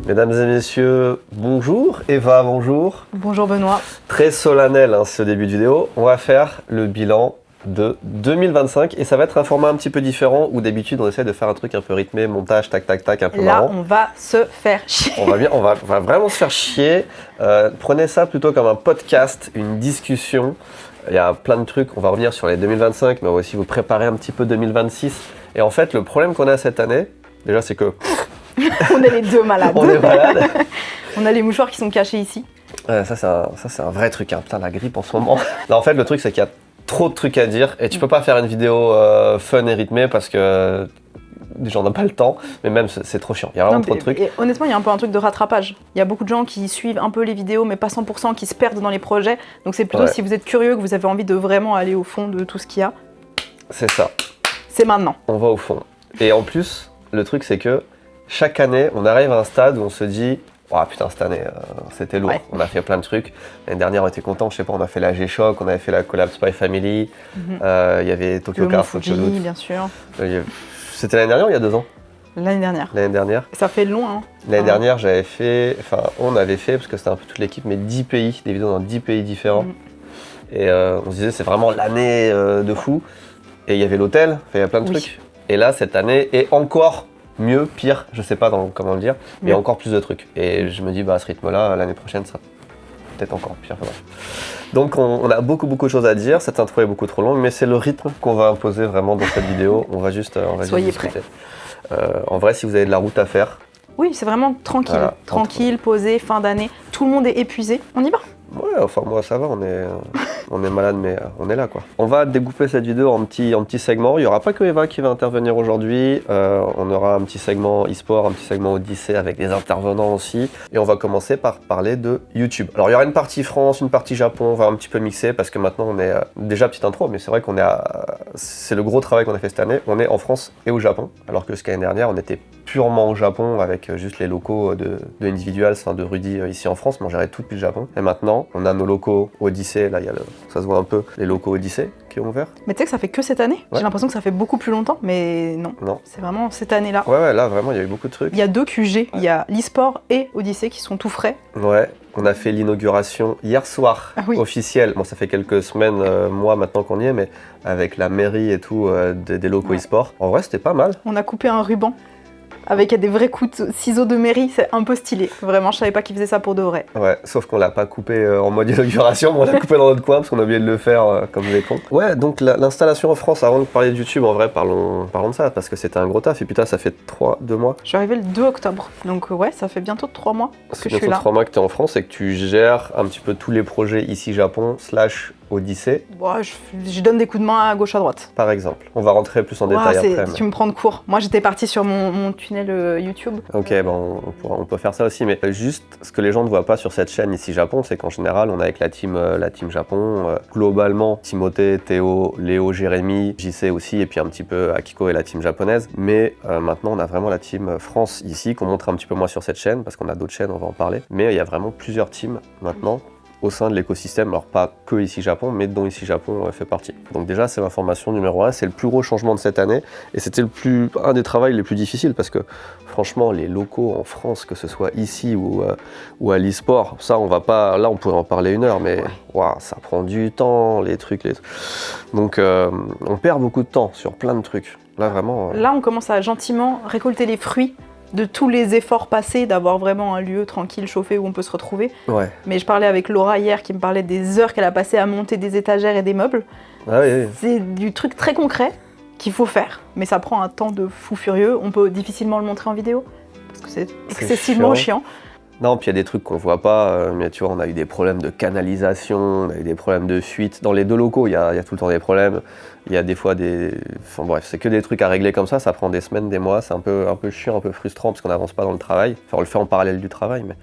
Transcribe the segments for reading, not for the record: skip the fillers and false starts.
Mesdames et messieurs, bonjour. Eva, bonjour. Bonjour Benoît. Très solennel ce début de vidéo. On va faire le bilan de 2025 et ça va être un format un petit peu différent où d'habitude on essaie de faire un truc un peu rythmé, montage, tac, tac, tac, un peu marrant. Là, on va se faire chier. On va vraiment se faire chier. Prenez ça plutôt comme un podcast, une discussion. Il y a plein de trucs. On va revenir sur les 2025, mais on va aussi vous préparer un petit peu 2026. Et en fait, le problème qu'on a cette année, déjà, c'est que on est les deux malades. On est malades. On a les mouchoirs qui sont cachés ici. Ça, c'est un vrai truc. Hein. Putain, la grippe en ce moment. Non, en fait, le truc, c'est qu'il y a trop de trucs à dire et tu peux pas faire une vidéo fun et rythmée parce que les gens n'ont pas le temps, mais même c'est trop chiant. Il y a vraiment trop de trucs. Et honnêtement, il y a un peu un truc de rattrapage. Il y a beaucoup de gens qui suivent un peu les vidéos, mais pas 100%, qui se perdent dans les projets. Donc c'est plutôt si vous êtes curieux, que vous avez envie de vraiment aller au fond de tout ce qu'il y a. C'est ça. C'est maintenant. On va au fond. Et en plus, le truc, c'est que chaque année, on arrive à un stade où on se dit oh putain, cette année, c'était lourd. Ouais. On a fait plein de trucs. L'année dernière, on était contents. Je sais pas, on a fait la G-Shock, on avait fait la collab Spy Family. Il y avait Tokyo Cars, Fuji, bien sûr. C'était l'année dernière ou il y a 2 ans? L'année dernière. L'année dernière. Ça fait long, hein. L'année dernière, on avait fait, parce que c'était un peu toute l'équipe, mais 10 pays, des vidéos dans 10 pays différents. Et on se disait, c'est vraiment l'année de fou. Et il y avait l'hôtel, il y a plein de trucs. Et là, cette année est encore mieux, pire, je sais pas comment le dire, mais encore plus de trucs. Et je me dis, à ce rythme-là, l'année prochaine, ça sera peut-être encore pire. Donc on a beaucoup de choses à dire, cette intro est beaucoup trop longue, mais c'est le rythme qu'on va imposer vraiment dans cette vidéo. On va juste discuter. En vrai, si vous avez de la route à faire... Oui, c'est vraiment tranquille. Voilà, tranquille, posé, fin d'année, tout le monde est épuisé, on y va. Ouais, enfin moi ça va, on est malade mais on est là quoi. On va découper cette vidéo en petits segments. Il n'y aura pas que Eva qui va intervenir aujourd'hui. On aura un petit segment e-sport, un petit segment Odyssée avec des intervenants aussi. Et on va commencer par parler de YouTube. Alors il y aura une partie France, une partie Japon, on va un petit peu mixer parce que maintenant on est déjà petite intro, mais c'est vrai qu'on est c'est le gros travail qu'on a fait cette année. On est en France et au Japon, alors que l'année dernière on était purement au Japon avec juste les locaux de Individuals, de Rudy ici en France, mais on gérait tout depuis le Japon. Et maintenant, on a nos locaux Odyssée, là ça se voit un peu, les locaux Odyssée qui ont ouvert. Mais tu sais que ça fait que cette année. J'ai l'impression que ça fait beaucoup plus longtemps, mais non. C'est vraiment cette année-là. Ouais, là vraiment il y a eu beaucoup de trucs. Il y a 2 QG, il y a l'e-sport et Odyssée qui sont tout frais. Ouais. On a fait l'inauguration hier soir, officielle. Bon, ça fait quelques semaines, mois maintenant qu'on y est, mais avec la mairie et tout, des locaux e-sport. En vrai, c'était pas mal. On a coupé un ruban avec des vrais coups de ciseaux de mairie, c'est un peu stylé. Vraiment, je savais pas qu'ils faisaient ça pour de vrai. Ouais, sauf qu'on l'a pas coupé en mode inauguration, mais on l'a coupé dans notre coin parce qu'on a oublié de le faire comme des cons. Ouais, donc l'installation en France, avant de parler de YouTube, en vrai, parlons de ça, parce que c'était un gros taf. Et putain, ça fait 2 mois. Je suis arrivée le 2 octobre, donc ouais, ça fait bientôt 3 mois que je suis là. Ça fait 3 mois que tu es en France et que tu gères un petit peu tous les projets ici Japon, Odyssée. Bon, je donne des coups de main à gauche à droite. Par exemple. On va rentrer plus en détail après. Tu me prends de court. Moi, j'étais partie sur mon tunnel YouTube. Ok, on peut faire ça aussi, mais juste ce que les gens ne voient pas sur cette chaîne ici Japon, c'est qu'en général, on est avec la team Japon. Globalement, Timothée, Théo, Léo, Jérémy, JC aussi, et puis un petit peu Akiko et la team japonaise. Mais maintenant, on a vraiment la team France ici, qu'on montre un petit peu moins sur cette chaîne, parce qu'on a d'autres chaînes, on va en parler. Mais il y a vraiment plusieurs teams maintenant au sein de l'écosystème, alors pas que ici Japon, mais dont ici Japon fait partie. Donc déjà, c'est l'information numéro 1, c'est le plus gros changement de cette année, et c'était un des travaux les plus difficiles, parce que franchement, les locaux en France, que ce soit ici ou à l'e-sport, ça on va pas, là on pourrait en parler 1 heure, mais ça prend du temps, les trucs. Donc on perd beaucoup de temps sur plein de trucs. Là vraiment... Là on commence à gentiment récolter les fruits de tous les efforts passés, d'avoir vraiment un lieu tranquille, chauffé, où on peut se retrouver. Ouais. Mais je parlais avec Laura hier, qui me parlait des heures qu'elle a passées à monter des étagères et des meubles. Ah oui. C'est du truc très concret qu'il faut faire, mais ça prend un temps de fou furieux. On peut difficilement le montrer en vidéo, parce que c'est excessivement chiant. Non, puis il y a des trucs qu'on voit pas, mais tu vois, on a eu des problèmes de canalisation, on a eu des problèmes de fuite. Dans les 2 locaux, il y a tout le temps des problèmes. Il y a des fois Enfin bref, c'est que des trucs à régler comme ça prend des semaines, des mois, c'est un peu chiant, un peu frustrant, parce qu'on n'avance pas dans le travail. Enfin, on le fait en parallèle du travail, mais...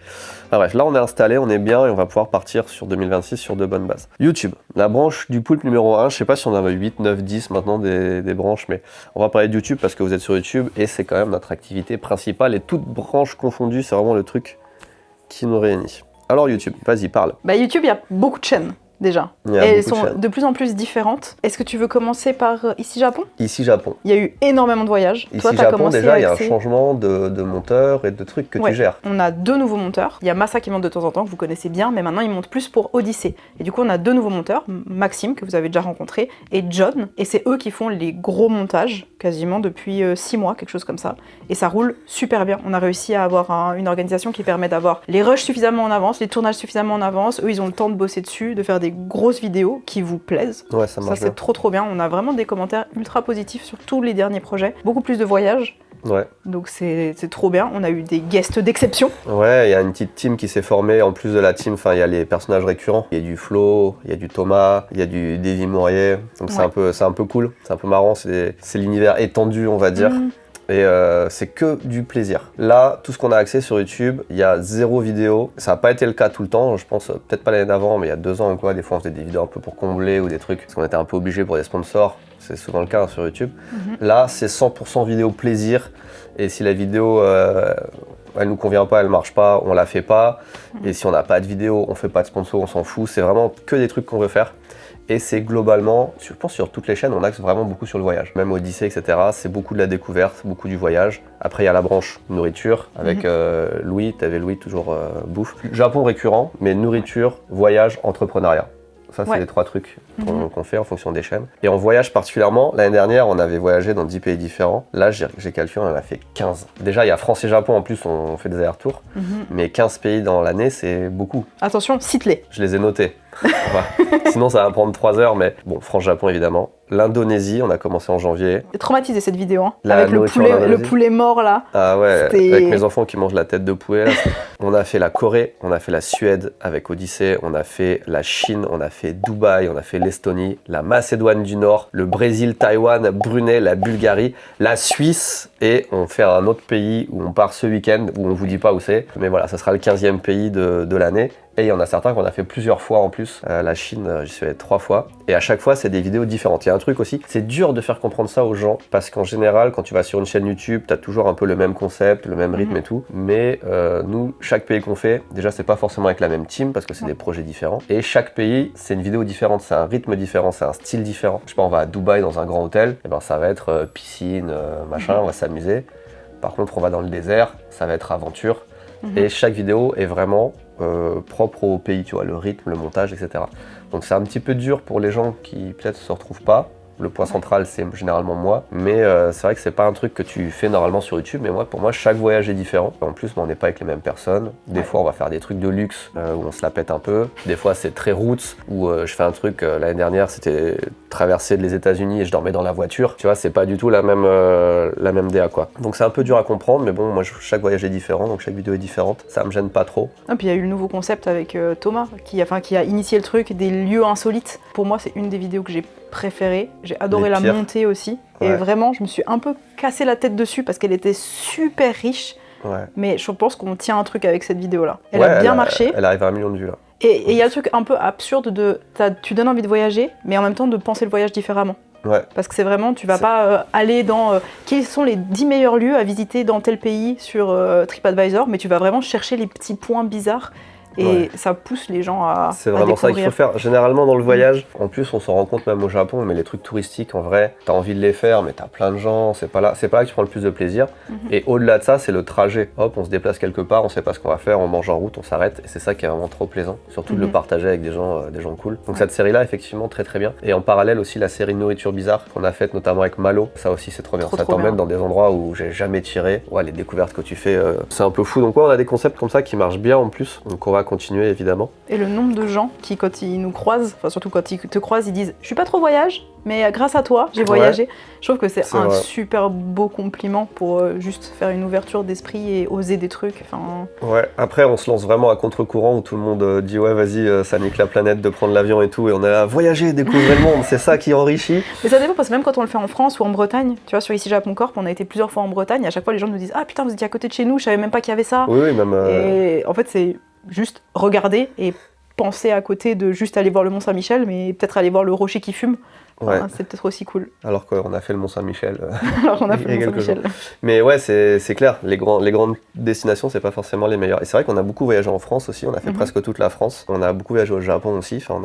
Enfin bref, là on est installé, on est bien, et on va pouvoir partir sur 2026 sur de bonnes bases. YouTube, la branche du poulpe numéro 1, je sais pas si on en a 8, 9, 10 maintenant des branches, mais on va parler de YouTube parce que vous êtes sur YouTube, et c'est quand même notre activité principale, et toutes branches confondues, c'est vraiment le truc qui nous réunit. Alors YouTube, vas-y, parle. YouTube, il y a beaucoup de chaînes. déjà. Et elles sont de plus en plus différentes. Est-ce que tu veux commencer par Ici Japon? Ici Japon. Il y a eu énormément de voyages. Ici Japon, déjà, il y a un changement de monteur et de trucs que tu gères. On a 2 nouveaux monteurs. Il y a Massa qui monte de temps en temps, que vous connaissez bien, mais maintenant il monte plus pour Odyssey. Et du coup, on a 2 nouveaux monteurs, Maxime, que vous avez déjà rencontré, et John. Et c'est eux qui font les gros montages, quasiment depuis 6 mois, quelque chose comme ça. Et ça roule super bien. On a réussi à avoir une organisation qui permet d'avoir les rushs suffisamment en avance, les tournages suffisamment en avance. Eux, ils ont le temps de bosser dessus, de faire des grosses vidéos qui vous plaisent. Ouais, ça marche bien. C'est trop bien. On a vraiment des commentaires ultra positifs sur tous les derniers projets. Beaucoup plus de voyages. Ouais. Donc c'est trop bien. On a eu des guests d'exception. Ouais, il y a une petite team qui s'est formée. En plus de la team, il y a les personnages récurrents. Il y a du Flo, il y a du Thomas, il y a du Davy Mourier. Donc c'est un peu cool, c'est un peu marrant. C'est l'univers étendu, on va dire. Et c'est que du plaisir. Là, tout ce qu'on a accès sur YouTube, il y a 0 vidéo. Ça n'a pas été le cas tout le temps, je pense, peut-être pas l'année d'avant, mais il y a 2 ans ou quoi, des fois on faisait des vidéos un peu pour combler ou des trucs, parce qu'on était un peu obligé pour des sponsors. C'est souvent le cas sur YouTube. Là, c'est 100% vidéo plaisir. Et si la vidéo, elle nous convient pas, elle marche pas, on la fait pas. Et si on n'a pas de vidéo, on fait pas de sponsor, on s'en fout. C'est vraiment que des trucs qu'on veut faire. Et c'est globalement, je pense sur toutes les chaînes, on axe vraiment beaucoup sur le voyage. Même Odyssey, etc. C'est beaucoup de la découverte, beaucoup du voyage. Après, il y a la branche nourriture avec Louis. Tu avais Louis, toujours bouffe. Japon récurrent, mais nourriture, voyage, entrepreneuriat. Ça, c'est les 3 trucs qu'on fait en fonction des chaînes. Et en voyage particulièrement, l'année dernière, on avait voyagé dans 10 pays différents. Là, j'ai calculé, on en a fait 15. Déjà, il y a France et Japon, en plus, on fait des allers-retours. Mais 15 pays dans l'année, c'est beaucoup. Attention, cite-les. Je les ai notés. Sinon, ça va prendre 3 heures, mais bon, France-Japon, évidemment. L'Indonésie, on a commencé en janvier. Traumatisé cette vidéo, hein, avec le poulet mort là. Ah ouais, avec mes enfants qui mangent la tête de poulet. Là. On a fait la Corée, on a fait la Suède avec Odyssey, on a fait la Chine, on a fait Dubaï, on a fait l'Estonie, la Macédoine du Nord, le Brésil, Taïwan, Brunei, la Bulgarie, la Suisse, et on fait un autre pays où on part ce week-end, où on vous dit pas où c'est. Mais voilà, ça sera le 15e pays de l'année. Et il y en a certains qu'on a fait plusieurs fois en plus. La Chine, j'y suis allé 3 fois. Et à chaque fois, c'est des vidéos différentes. Il y a un truc aussi, c'est dur de faire comprendre ça aux gens. Parce qu'en général, quand tu vas sur une chaîne YouTube, tu as toujours un peu le même concept, le même rythme et tout. Mais nous, chaque pays qu'on fait, déjà, c'est pas forcément avec la même team parce que c'est des projets différents. Et chaque pays, c'est une vidéo différente, c'est un rythme différent, c'est un style différent. Je sais pas, on va à Dubaï dans un grand hôtel, et ben ça va être piscine, machin, on va s'amuser. Par contre, on va dans le désert, ça va être aventure. Et chaque vidéo est vraiment propre au pays, tu vois, le rythme, le montage, etc. Donc c'est un petit peu dur pour les gens qui peut-être se retrouvent pas. Le point central, c'est généralement moi. Mais c'est vrai que c'est pas un truc que tu fais normalement sur YouTube. Mais pour moi, chaque voyage est différent. En plus, on n'est pas avec les mêmes personnes. Des fois, on va faire des trucs de luxe où on se la pète un peu. Des fois, c'est très roots où je fais un truc. L'année dernière, c'était traverser les États-Unis et je dormais dans la voiture. Tu vois, c'est pas du tout la même DA, quoi. Donc c'est un peu dur à comprendre. Mais bon, moi, chaque voyage est différent. Donc chaque vidéo est différente. Ça me gêne pas trop. Et puis il y a eu le nouveau concept avec Thomas qui a initié le truc des lieux insolites. Pour moi, c'est une des vidéos que j'ai préférée. J'ai adoré la montée aussi. Ouais. Et vraiment, je me suis un peu cassé la tête dessus parce qu'elle était super riche. Ouais. Mais je pense qu'on tient un truc avec cette vidéo-là. Elle a bien marché. Elle arrive à 1 million de vues, là. Et il y a le truc un peu absurde de... Tu donnes envie de voyager, mais en même temps de penser le voyage différemment. Ouais. Parce que c'est vraiment, tu vas pas aller dans... quels sont les 10 meilleurs lieux à visiter dans tel pays sur TripAdvisor, mais tu vas vraiment chercher les petits points bizarres. Et ça pousse les gens à C'est vraiment ça qu'il faut faire. Généralement dans le voyage, en plus on s'en rend compte même au Japon, mais les trucs touristiques en vrai, t'as envie de les faire, mais t'as plein de gens, c'est pas là que tu prends le plus de plaisir. Et au-delà de ça, c'est le trajet. Hop, on se déplace quelque part, on sait pas ce qu'on va faire, on mange en route, on s'arrête, et c'est ça qui est vraiment trop plaisant. Surtout de le partager avec des gens cool. Donc cette série-là, effectivement, très très bien. Et en parallèle aussi la série Nourriture Bizarre qu'on a faite notamment avec Malo, ça aussi c'est trop bien. Ça t'emmène dans des endroits où j'ai jamais tiré. Ouais, les découvertes que tu fais, c'est un peu fou. Donc on a des concepts comme ça qui marchent bien en plus. Donc on va continuer évidemment. Et le nombre de gens qui, quand ils nous croisent, enfin surtout quand ils te croisent, ils disent « Je suis pas trop voyage, mais grâce à toi, j'ai voyagé ». Je trouve que c'est un super beau compliment pour juste faire une ouverture d'esprit et oser des trucs. Enfin... Ouais, après on se lance vraiment à contre-courant où tout le monde dit « Ouais, vas-y, ça nique la planète de prendre l'avion et tout ». Et on est là, voyager, découvrir le monde, c'est ça qui enrichit. Mais ça dépend parce que même quand on le fait en France ou en Bretagne, tu vois, sur Ici Japon Corp, on a été plusieurs fois en Bretagne, et à chaque fois les gens nous disent « Ah putain, vous étiez à côté de chez nous, je savais même pas qu'il y avait ça ». Oui, même... Et en fait, c'est... juste regarder et penser à côté de juste aller voir le Mont Saint-Michel, mais peut-être aller voir le rocher qui fume. Enfin, c'est peut-être aussi cool. Alors qu'on a fait le Mont-Saint-Michel. Alors qu'on a fait le Mont-Saint-Michel. Mais ouais, c'est clair, les grandes destinations, c'est pas forcément les meilleures. Et c'est vrai qu'on a beaucoup voyagé en France aussi, on a fait presque toute la France. On a beaucoup voyagé au Japon aussi, enfin,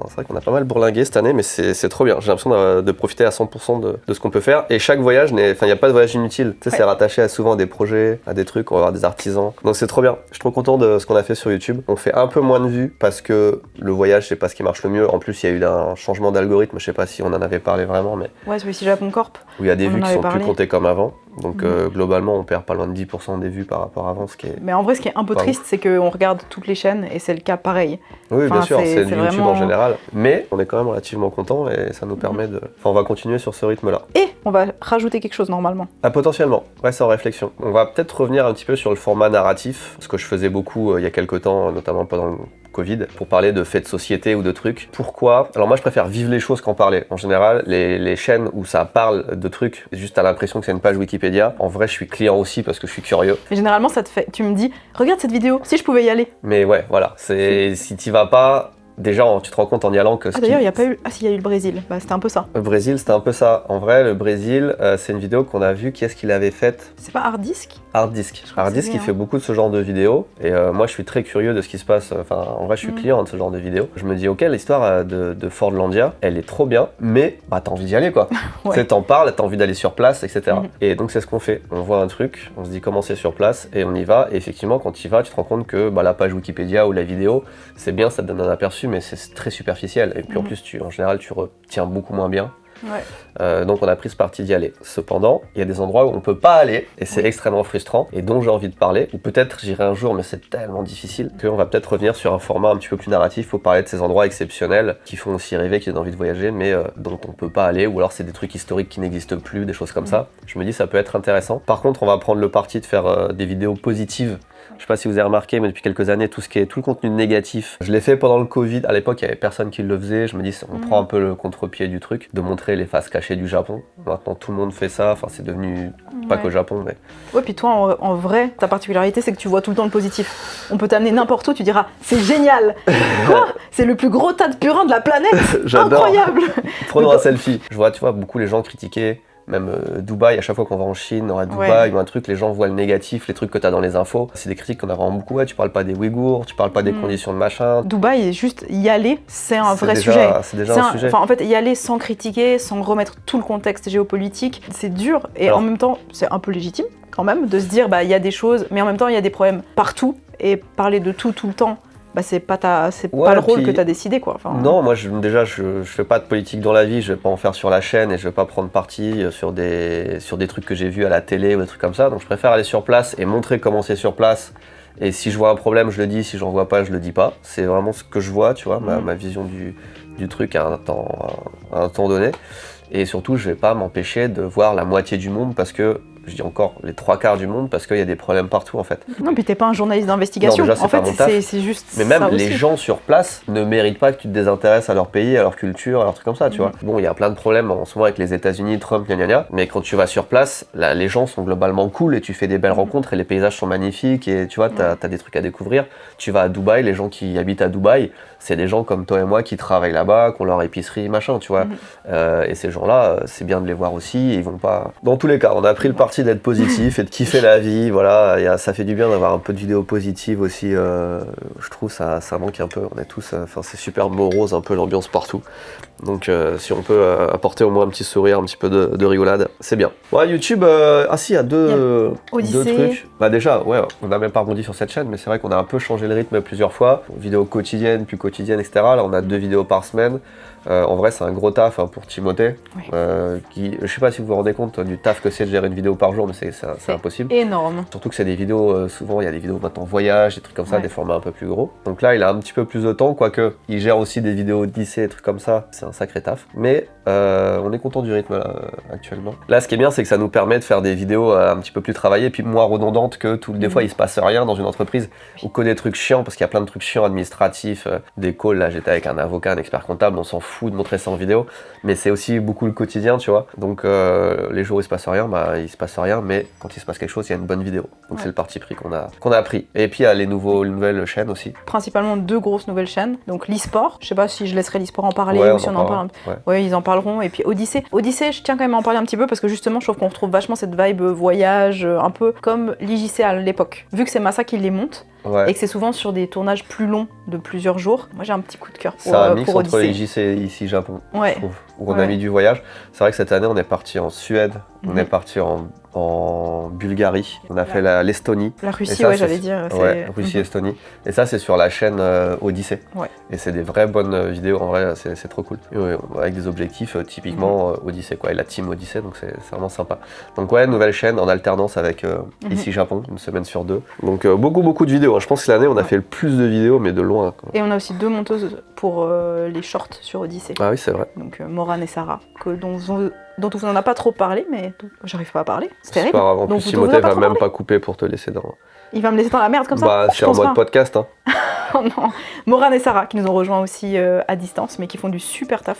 c'est vrai qu'on a pas mal bourlingué cette année, mais c'est trop bien. J'ai l'impression de profiter à 100% de ce qu'on peut faire. Et chaque voyage, il n'y a pas de voyage inutile. Tu sais, c'est rattaché souvent à des projets, à des trucs, on va voir des artisans. Donc c'est trop bien. Je suis trop content de ce qu'on a fait sur YouTube. On fait un peu moins de vues parce que le voyage, c'est pas ce qui marche le mieux. En plus, il y a eu un changement d'algorithme, je sais pas si on en avait parlé vraiment, mais... Ouais, c'est aussi Japon Corp. Où il y a des vues qui sont plus comptées comme avant. Donc globalement, on perd pas loin de 10% des vues par rapport à avant, ce qui est... Mais en vrai, ce qui est un peu triste, c'est qu'on regarde toutes les chaînes et c'est le cas pareil. Oui, bien sûr, c'est du YouTube en général. Mais on est quand même relativement content et ça nous permet de... Enfin, on va continuer sur ce rythme-là. Et on va rajouter quelque chose normalement. Ah, potentiellement, ouais, c'est en réflexion. On va peut-être revenir un petit peu sur le format narratif, ce que je faisais beaucoup il y a quelques temps, notamment pendant le Covid, pour parler de faits de société ou de trucs. Pourquoi? Alors moi je préfère vivre les choses qu'en parler. En général, les chaînes où ça parle de trucs, juste à l'impression que c'est une page Wikipédia. En vrai, je suis client aussi parce que je suis curieux. Mais généralement, ça te fait... Tu me dis, regarde cette vidéo, si je pouvais y aller. Mais ouais, voilà. Si t'y vas pas... Déjà, tu te rends compte en y allant que... d'ailleurs, il n'y a pas eu... Ah si, il y a eu le Brésil. Bah, c'était un peu ça. Le Brésil, c'était un peu ça. En vrai, le Brésil, c'est une vidéo qu'on a vue. Qui est-ce qui l'avait faite? C'est pas Hard Disk? Hard Disk. Hard Disk, il fait beaucoup de ce genre de vidéos. Et moi, je suis très curieux de ce qui se passe. Enfin, en vrai, je suis client de ce genre de vidéos. Je me dis, ok, l'histoire de Fordlandia, elle est trop bien, mais bah, t'as envie d'y aller, quoi. Tu sais, t'en parles, t'as envie d'aller sur place, etc. Et donc, c'est ce qu'on fait. On voit un truc, on se dit comment c'est sur place, et on y va. Et effectivement, quand tu y vas, tu te rends compte que bah, la page Wikipédia ou la vidéo, c'est bien, ça te donne un aperçu, mais c'est très superficiel. Et puis en plus, en général, tu retiens beaucoup moins bien. Ouais. Donc on a pris ce parti d'y aller. Cependant, il y a des endroits où on peut pas aller et c'est extrêmement frustrant et dont j'ai envie de parler, ou peut-être j'irai un jour mais c'est tellement difficile qu'on va peut-être revenir sur un format un petit peu plus narratif pour parler de ces endroits exceptionnels qui font aussi rêver, qui donnent envie de voyager mais dont on peut pas aller, ou alors c'est des trucs historiques qui n'existent plus, des choses comme ça. Je me dis ça peut être intéressant. Par contre, on va prendre le parti de faire des vidéos positives. Je sais pas si vous avez remarqué, mais depuis quelques années, tout le contenu négatif, je l'ai fait pendant le Covid. À l'époque, il y avait personne qui le faisait. Je me dis, on prend un peu le contre-pied du truc, de montrer les faces cachées du Japon. Maintenant, tout le monde fait ça. Enfin, c'est devenu pas qu'au Japon, mais... Ouais, puis toi, en vrai, ta particularité, c'est que tu vois tout le temps le positif. On peut t'amener n'importe où, tu diras, c'est génial. Quoi? C'est le plus gros tas de purin de la planète. J'adore. Incroyable. Prenons un selfie. Je vois, tu vois, beaucoup les gens critiquer. Même Dubaï, à chaque fois qu'on va en Chine, à Dubaï ou un truc, les gens voient le négatif, les trucs que t'as dans les infos. C'est des critiques qu'on a vraiment beaucoup. Ouais, tu parles pas des Ouïghours, tu parles pas des conditions de machin. Dubaï, juste y aller, c'est un vrai sujet. C'est déjà un sujet. Enfin, en fait, y aller sans critiquer, sans remettre tout le contexte géopolitique, c'est dur. Et en même temps, c'est un peu légitime quand même de se dire, bah, il y a des choses, mais en même temps, il y a des problèmes partout. Et parler de tout le temps, bah, c'est pas le rôle que tu as décidé, quoi. Enfin, non, moi je fais pas de politique dans la vie, je vais pas en faire sur la chaîne et je vais pas prendre parti sur des trucs que j'ai vus à la télé ou des trucs comme ça. Donc je préfère aller sur place et montrer comment c'est sur place. Et si je vois un problème, je le dis, si j'en vois pas, je le dis pas. C'est vraiment ce que je vois, tu vois, ma vision du truc à un temps donné. Et surtout, je vais pas m'empêcher de voir la moitié du monde parce que, je dis encore, les 3/4 du monde parce qu'il y a des problèmes partout en fait. Non, puis t'es pas un journaliste d'investigation. Non, déjà, en fait, c'est juste. Mais même ça les aussi. gens sur place ne méritent pas que tu te désintéresses à leur pays, à leur culture, à leurs trucs comme ça, tu vois. Bon, il y a plein de problèmes en ce moment avec les États-Unis, Trump, gna, mais quand tu vas sur place, là, les gens sont globalement cool et tu fais des belles rencontres et les paysages sont magnifiques et tu vois, t'as des trucs à découvrir. Tu vas à Dubaï, les gens qui habitent à Dubaï, c'est des gens comme toi et moi qui travaillent là-bas, qui ont leur épicerie, machin, tu vois. Et ces gens-là, c'est bien de les voir aussi, ils vont pas... Dans tous les cas, on a pris le parti d'être positif et de kiffer la vie, voilà. Ça fait du bien d'avoir un peu de vidéos positives aussi, je trouve ça manque un peu, on est tous... Enfin, c'est super morose, un peu l'ambiance partout. Donc si on peut apporter au moins un petit sourire, un petit peu de rigolade, c'est bien. Ouais, YouTube, il y a deux trucs. Bah déjà, ouais, on n'a même pas rebondi sur cette chaîne, mais c'est vrai qu'on a un peu changé le rythme plusieurs fois. Vidéos quotidiennes, plus quotidiennes, etc. Là, on a 2 vidéos par semaine. En vrai, c'est un gros taf pour Timothée. Je sais pas si vous vous rendez compte du taf que c'est de gérer une vidéo par jour, mais c'est impossible. Énorme. Surtout que c'est des vidéos, souvent il y a des vidéos maintenant voyage, des trucs comme ça, des formats un peu plus gros. Donc là, il a un petit peu plus de temps, quoique il gère aussi des vidéos Odyssée, des trucs comme ça. C'est un sacré taf. Mais on est content du rythme là, actuellement. Là, ce qui est bien, c'est que ça nous permet de faire des vidéos un petit peu plus travaillées, puis moins redondantes que des fois il se passe rien dans une entreprise ou que des trucs chiants, parce qu'il y a plein de trucs chiants administratifs, des calls. Là, j'étais avec un avocat, un expert comptable, on s'en fout de montrer ça en vidéo, mais c'est aussi beaucoup le quotidien, tu vois. Donc les jours où il se passe rien, bah il se passe rien, mais quand il se passe quelque chose, il y a une bonne vidéo. Donc c'est le parti pris qu'on a pris. Et puis il y a les nouvelles chaînes aussi. Principalement 2 grosses nouvelles chaînes. Donc l'e-sport, je sais pas si je laisserai l'e-sport en parler ou si on en parle. Ouais, ils en parlent parleront. Et puis Odyssée, je tiens quand même à en parler un petit peu parce que justement, je trouve qu'on retrouve vachement cette vibe voyage, un peu comme l'IJC à l'époque. Vu que c'est Massa qui les monte. Et que c'est souvent sur des tournages plus longs de plusieurs jours. Moi j'ai un petit coup de cœur pour Odyssée. C'est un mix entre l'IJC et ici Japon, je trouve, où on a mis du voyage. C'est vrai que cette année on est parti en Suède, on est parti en Bulgarie, on a fait l'Estonie. La Russie, j'allais dire. Ouais, Russie, Estonie. Et ça c'est sur la chaîne Odyssée. Et c'est des vraies bonnes vidéos, en vrai c'est trop cool. Avec des objectifs typiquement Odyssée quoi, et la team Odyssée, donc c'est vraiment sympa. Donc nouvelle chaîne en alternance avec ici Japon, une semaine sur 2. Donc beaucoup de vidéos. Je pense que l'année on a fait le plus de vidéos, mais de loin. Quoi. Et on a aussi 2 monteuses pour les shorts sur Odyssée. Ah oui, c'est vrai. Donc Morane et Sarah, dont on n'en a pas trop parlé, mais j'arrive pas à parler. C'est terrible. Pas grave. En plus, Timothée va même pas couper pour te laisser dans... Il va me laisser dans la merde comme ça? Bah, je suis en mode podcast. Hein. Oh non. Morane et Sarah qui nous ont rejoints aussi à distance, mais qui font du super taf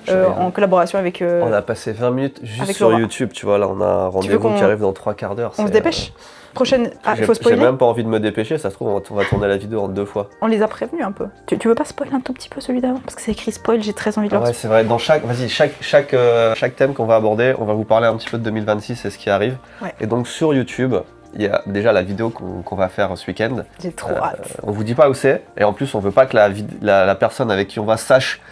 en collaboration avec... on a passé 20 minutes juste sur YouTube, tu vois, là on a un rendez-vous qui arrive dans 3 quarts d'heure. On se dépêche Prochaine... il faut spoiler. J'ai même pas envie de me dépêcher, ça se trouve on va tourner la vidéo en 2 fois. On les a prévenus un peu. Tu veux pas spoiler un tout petit peu celui d'avant? Parce que c'est écrit spoil, j'ai très envie de leur Ouais, c'est vrai, dans chaque thème qu'on va aborder, on va vous parler un petit peu de 2026 et ce qui arrive. Et donc sur YouTube, il y a déjà la vidéo qu'on va faire ce week-end. J'ai trop hâte. On vous dit pas où c'est, et en plus on veut pas que la personne avec qui on va sache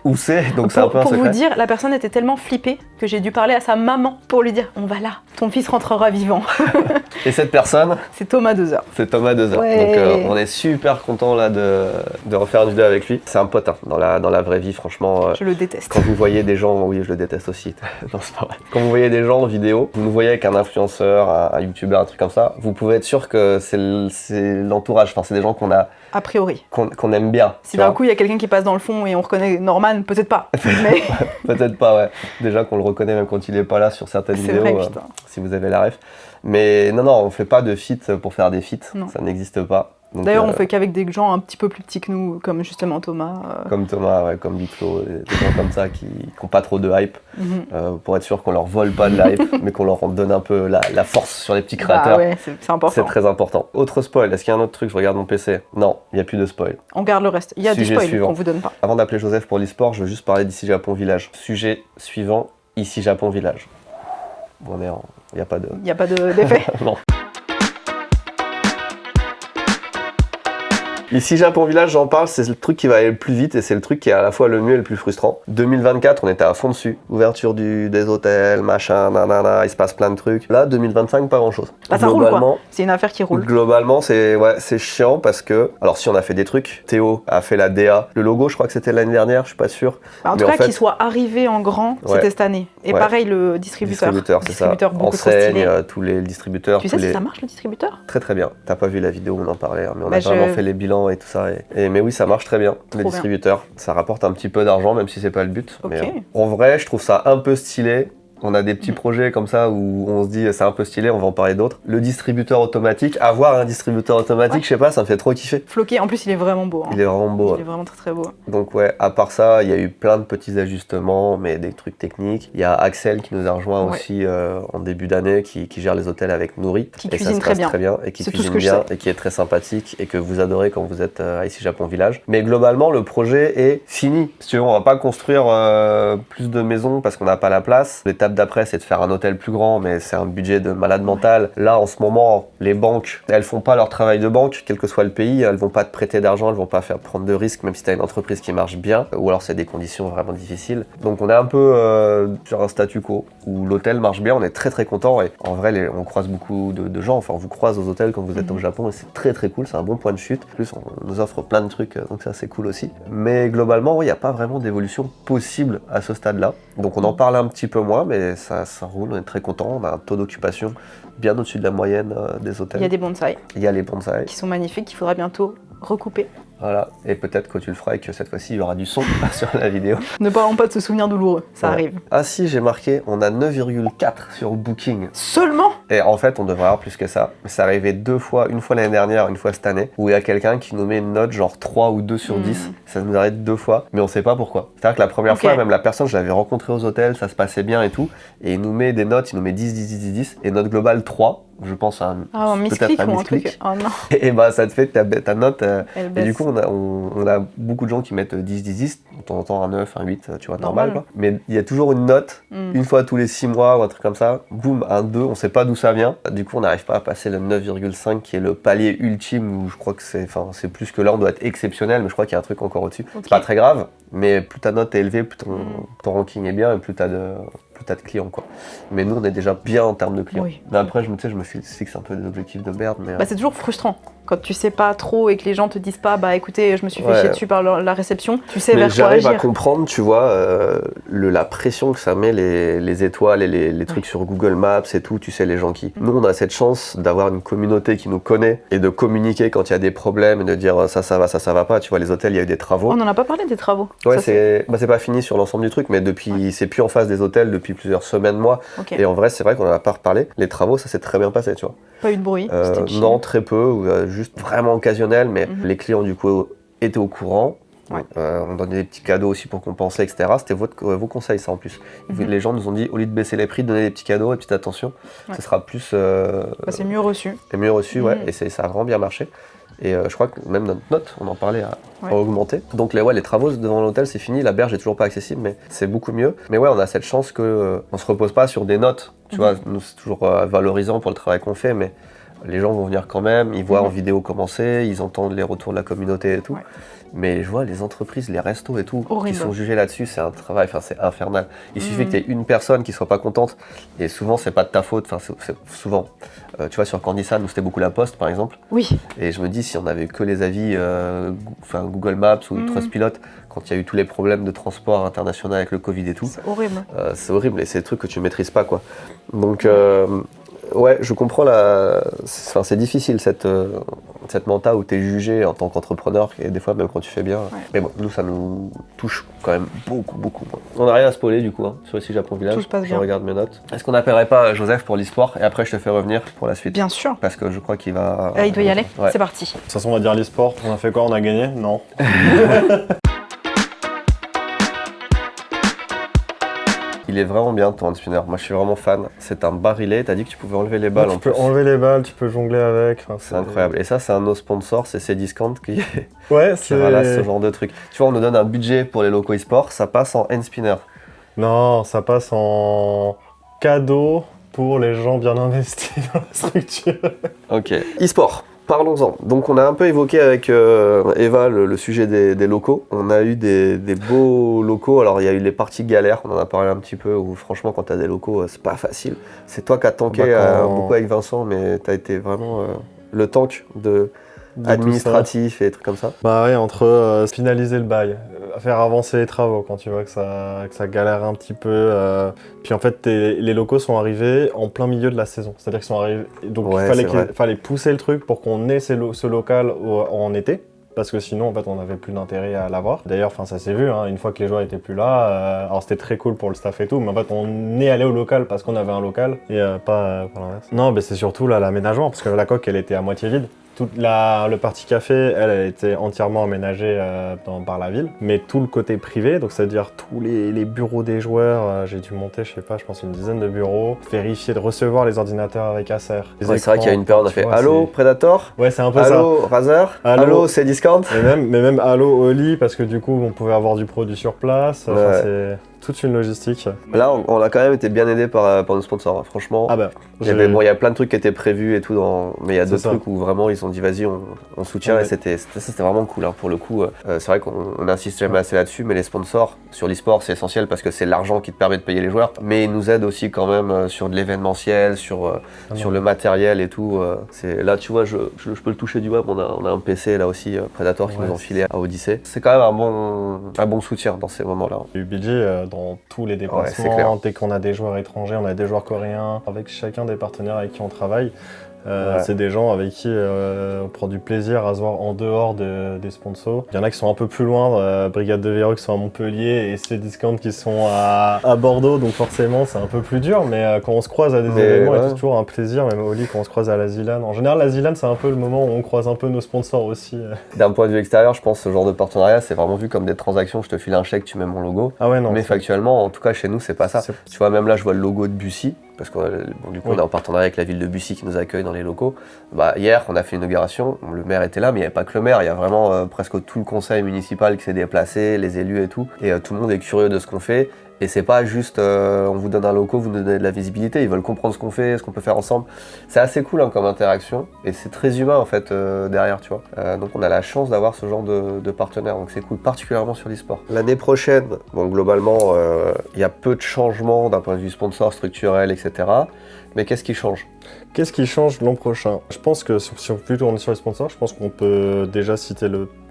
où c'est, donc c'est un peu un secret. Pour vous dire, la personne était tellement flippée que j'ai dû parler à sa maman pour lui dire « On va là, ton fils rentrera vivant ». Et cette personne, c'est Thomas Dezer. C'est Thomas Dezer. Donc on est super content là de refaire une vidéo avec lui. C'est un pote hein, dans la vraie vie, franchement. Je le déteste. Quand vous voyez des gens, oui je le déteste aussi. Non, c'est pas vrai. Quand vous voyez des gens en vidéo, vous nous voyez avec un influenceur, un youtubeur, un truc comme ça, vous pouvez être sûr que c'est l'entourage, enfin c'est des gens qu'on a a priori qu'on aime bien. Si d'un coup il y a quelqu'un qui passe dans le fond et on reconnaît Norman, peut-être pas. Mais... peut-être pas, ouais. Déjà qu'on le reconnaît même quand il est pas là sur certaines vidéos, vrai, si vous avez la ref. Mais non, on fait pas de feat pour faire des feats, ça n'existe pas. D'ailleurs, on fait qu'avec des gens un petit peu plus petits que nous, comme justement Thomas. Comme Thomas, ouais, comme Big Flo, des gens comme ça qui n'ont pas trop de hype, pour être sûr qu'on leur vole pas de hype, mais qu'on leur donne un peu la force sur les petits créateurs. Ouais, c'est important. C'est très important. Autre spoil, est-ce qu'il y a un autre truc? Je regarde mon PC. Non, il n'y a plus de spoil. On garde le reste. Il y a des spoils qu'on vous donne pas. Avant d'appeler Joseph pour l'e-sport, je veux juste parler d'ici Japon Village. Sujet suivant, ici Japon Village. Bon, il n'y a pas de... Il n'y a pas d'effet. Non. Ici Japon Village, j'en parle, c'est le truc qui va aller le plus vite et c'est le truc qui est à la fois le mieux et le plus frustrant. 2024, on était à fond dessus. Ouverture des hôtels, machin, nanana, il se passe plein de trucs. Là, 2025, pas grand chose. Bah, ça roule quoi. C'est une affaire qui roule. Globalement, c'est chiant parce que... Alors si on a fait des trucs, Théo a fait la DA. Le logo, je crois que c'était l'année dernière, je suis pas sûr. Bah, en tout cas, qu'il soit arrivé en grand, c'était cette année. Et pareil, le distributeur. C'est ça. Enseigne, tous les distributeurs. Tu sais si ça marche le distributeur? Très très bien. T'as pas vu la vidéo où on en parlait, mais on a vraiment fait les bilans et tout ça. Mais oui, ça marche très bien, les distributeurs. Ça rapporte un petit peu d'argent, même si c'est pas le but. Mais en vrai, je trouve ça un peu stylé. On a des petits projets comme ça où on se dit c'est un peu stylé, on va en parler d'autres. Le distributeur automatique, avoir un distributeur automatique, je sais pas, ça me fait trop kiffer. Floqué, en plus il est vraiment beau. Il est vraiment beau. Il est vraiment très très beau. Donc ouais, à part ça, il y a eu plein de petits ajustements, mais des trucs techniques. Il y a Axel qui nous a rejoint aussi en début d'année, qui gère les hôtels avec Nourri. Qui cuisine très bien. Et qui cuisine bien, et qui est très sympathique, et que vous adorez quand vous êtes à ici Japon Village. Mais globalement, le projet est fini. Si tu veux, on va pas construire plus de maisons parce qu'on n'a pas la place. L'étape d'après, c'est de faire un hôtel plus grand, mais c'est un budget de malade mental. Là, en ce moment, les banques, elles font pas leur travail de banque, quel que soit le pays. Elles vont pas te prêter d'argent, elles vont pas faire prendre de risques, même si tu as une entreprise qui marche bien, ou alors c'est des conditions vraiment difficiles. Donc on est un peu sur un statu quo, où l'hôtel marche bien, on est très très content, et en vrai, on croise beaucoup de gens, enfin on vous croise aux hôtels quand vous êtes au Japon, et c'est très très cool, c'est un bon point de chute. En plus, on nous offre plein de trucs, donc ça c'est cool aussi. Mais globalement, il n'y a pas vraiment d'évolution possible à ce stade-là. Donc on en parle un petit peu moins, mais ça roule, on est très content, on a un taux d'occupation bien au-dessus de la moyenne des hôtels. Il y a des bonsaïs. Il y a les bonsaïs. Qui sont magnifiques, qu'il faudra bientôt recouper. Voilà, et peut-être que tu le feras et que cette fois-ci il y aura du son sur la vidéo. Ne parlons pas de ce souvenir douloureux, ça arrive. Ah si, j'ai marqué, on a 9,4 sur Booking. Seulement? Et en fait, on devrait avoir plus que ça. Mais c'est arrivé 2 fois, une fois l'année dernière, une fois cette année, où il y a quelqu'un qui nous met une note genre 3 ou 2 sur 10. Ça nous arrive 2 fois, mais on sait pas pourquoi. C'est-à-dire que la première fois, même la personne, je l'avais rencontrée aux hôtels, ça se passait bien et tout, et il nous met des notes, il nous met 10, 10, 10, 10, 10, et note globale 3. je pense, un peut-être un ou un truc. misclick. Oh non. Et bah ça te fait ta note. Et du coup, baisse. on a beaucoup de gens qui mettent 10, 10, 10, de temps en temps un 9, un 8, tu vois, normal quoi. Mais il y a toujours une note, une fois tous les 6 mois ou un truc comme ça, boum, un 2, on sait pas d'où ça vient. Du coup, on n'arrive pas à passer le 9,5 qui est le palier ultime où je crois que c'est plus que là, on doit être exceptionnel, mais je crois qu'il y a un truc encore au-dessus. Okay. C'est pas très grave, mais plus ta note est élevée, plus ton ranking est bien et plus t'as de clients quoi. Mais nous on est déjà bien en termes de clients. Oui. Mais après je me fixe un peu des objectifs de merde. Mais c'est toujours frustrant quand tu sais pas trop et que les gens te disent pas écoutez je me suis fait chier dessus par la réception, tu sais vers quoi agir. J'arrive à comprendre tu vois la pression que ça met les étoiles et les trucs sur Google Maps et tout, tu sais les gens qui... Nous on a cette chance d'avoir une communauté qui nous connaît et de communiquer quand il y a des problèmes et de dire ça va pas, tu vois les hôtels il y a eu des travaux. On n'en a pas parlé des travaux. Ouais ça, c'est pas fini sur l'ensemble du truc mais depuis c'est plus en face des hôtels depuis plusieurs semaines, mois. Okay. Et en vrai, c'est vrai qu'on en a pas reparlé. Les travaux, ça s'est très bien passé, tu vois. Pas eu de bruit. Non, très peu, juste vraiment occasionnel, mais les clients du coup étaient au courant. Ouais. On donnait des petits cadeaux aussi pour compenser, etc. C'était vos conseils, ça en plus. Les gens nous ont dit, au lieu de baisser les prix, donnez des petits cadeaux et petite attention. Ce sera plus. C'est mieux reçu. C'est mieux reçu, ouais. Et ça a vraiment bien marché. Et je crois que même notre note, on en parlait, a augmenté. Donc les travaux devant l'hôtel, c'est fini. La berge est toujours pas accessible, mais c'est beaucoup mieux. Mais ouais, on a cette chance que on se repose pas sur des notes. Tu vois, nous c'est toujours valorisant pour le travail qu'on fait, mais les gens vont venir quand même. Ils voient en vidéo comment c'est, ils entendent les retours de la communauté et tout. Ouais. Mais je vois les entreprises, les restos et tout, qui sont jugés là-dessus, c'est un travail, c'est infernal. Il suffit que tu aies une personne qui soit pas contente, et souvent c'est pas de ta faute, c'est souvent. Tu vois, sur Candysan, où c'était beaucoup la poste par exemple. Oui. Et je me dis, si on avait que les avis Google Maps ou Trustpilot, quand il y a eu tous les problèmes de transport international avec le Covid et tout. C'est horrible. C'est horrible, et c'est des trucs que tu maîtrises pas, quoi. Donc, ouais, je comprends c'est difficile cette menta où tu es jugé en tant qu'entrepreneur, et des fois même quand tu fais bien. Ouais. Mais bon, nous ça nous touche quand même beaucoup moins. On n'a rien à spoiler du coup sur ici Japon Village. Tout se passe bien. Je regarde mes notes. Est-ce qu'on n'appellerait pas Joseph pour l'e-sport et après je te fais revenir pour la suite? Bien sûr. Parce que je crois qu'il va... il doit y aller, c'est parti. De toute façon on va dire l'e-sport, on a fait quoi? On a gagné? Non. Il est vraiment bien ton hand spinner, moi je suis vraiment fan. C'est un barillet, t'as dit que tu pouvais enlever les balles en plus. Tu peux enlever les balles, tu peux jongler avec. C'est incroyable. Et ça c'est un de nos sponsors, c'est Cdiscount qui ralasse ce genre de truc. Tu vois, on nous donne un budget pour les locaux e-sport, ça passe en hand spinner. Non, ça passe en cadeau pour les gens bien investis dans la structure. Ok. E-sport. Parlons-en. Donc on a un peu évoqué avec Eva le sujet des locaux. On a eu des beaux locaux. Alors il y a eu les parties galères, on en a parlé un petit peu, où franchement quand tu as des locaux, c'est pas facile. C'est toi qui as tanké beaucoup avec Vincent, mais tu as été vraiment le tank de administratif et des trucs comme ça. Bah ouais, entre finaliser le bail, faire avancer les travaux quand tu vois que ça galère un petit peu. Puis en fait, les locaux sont arrivés en plein milieu de la saison. C'est-à-dire qu'ils sont arrivés. Donc il fallait pousser le truc pour qu'on ait ce local en été. Parce que sinon, en fait, on n'avait plus d'intérêt à l'avoir. D'ailleurs, ça s'est vu, une fois que les joueurs étaient plus là. Alors, c'était très cool pour le staff et tout, mais en fait, on est allé au local parce qu'on avait un local et pas l'inverse. Non, mais c'est surtout l'aménagement, parce que la coque, elle était à moitié vide. Le party café, elle était entièrement aménagée par la ville, mais tout le côté privé, donc c'est-à-dire tous les bureaux des joueurs, j'ai dû monter, je pense une dizaine de bureaux, vérifier de recevoir les ordinateurs avec Acer. C'est vrai qu'il y a une période, on a fait Allo Predator, ouais, c'est un peu Allo Razer, Allo Cdiscount, mais même Allo Oli, parce que du coup on pouvait avoir du produit sur place. C'est toute une logistique. Là, on a quand même été bien aidé par nos sponsors, franchement. Ah bah, il y a plein de trucs qui étaient prévus et tout, mais il y a d'autres trucs où vraiment ils ont dit vas-y, on soutient, et c'était vraiment cool pour le coup. C'est vrai qu'on n'insiste jamais assez là-dessus, mais les sponsors sur l'e-sport c'est essentiel parce que c'est l'argent qui te permet de payer les joueurs, mais ils nous aident aussi quand même sur de l'événementiel, sur le matériel et tout. Là, tu vois, je peux le toucher du web, on a un PC là aussi, Predator, qui nous ont filé à Odyssey. C'est quand même un bon soutien dans ces moments-là. Du budget dans tous les déplacements, dès qu'on a des joueurs étrangers, on a des joueurs coréens, avec chacun des partenaires avec qui on travaille. C'est des gens avec qui on prend du plaisir à se voir en dehors des sponsors. Il y en a qui sont un peu plus loin, Brigade de Véro qui sont à Montpellier et Cdiscount qui sont à Bordeaux, donc forcément c'est un peu plus dur, mais quand on se croise à des événements, c'est toujours un plaisir, même au lit quand on se croise à la Zilan. En général, la Zilan c'est un peu le moment où on croise un peu nos sponsors aussi. D'un point de vue extérieur, je pense que ce genre de partenariat c'est vraiment vu comme des transactions, je te file un chèque, tu mets mon logo. Ah ouais, non. Mais factuellement, en tout cas chez nous, c'est pas ça. Tu vois, même là je vois le logo de Bussy. parce que du coup on est en partenariat avec la ville de Bussy qui nous accueille dans les locaux. Hier on a fait une inauguration, le maire était là mais il n'y avait pas que le maire, il y a vraiment presque tout le conseil municipal qui s'est déplacé, les élus et tout le monde est curieux de ce qu'on fait. Et c'est pas juste on vous donne un loco, vous nous donnez de la visibilité, ils veulent comprendre ce qu'on fait, ce qu'on peut faire ensemble. C'est assez cool comme interaction et c'est très humain en fait derrière, tu vois. Donc on a la chance d'avoir ce genre de partenaires, donc c'est cool, particulièrement sur l'e-sport. L'année prochaine, globalement, il y a peu de changements d'un point de vue sponsor, structurel, etc. Mais qu'est-ce qui change ? Qu'est-ce qui change l'an prochain ? Je pense que si on peut plutôt tourner sur les sponsors, je pense qu'on peut déjà citer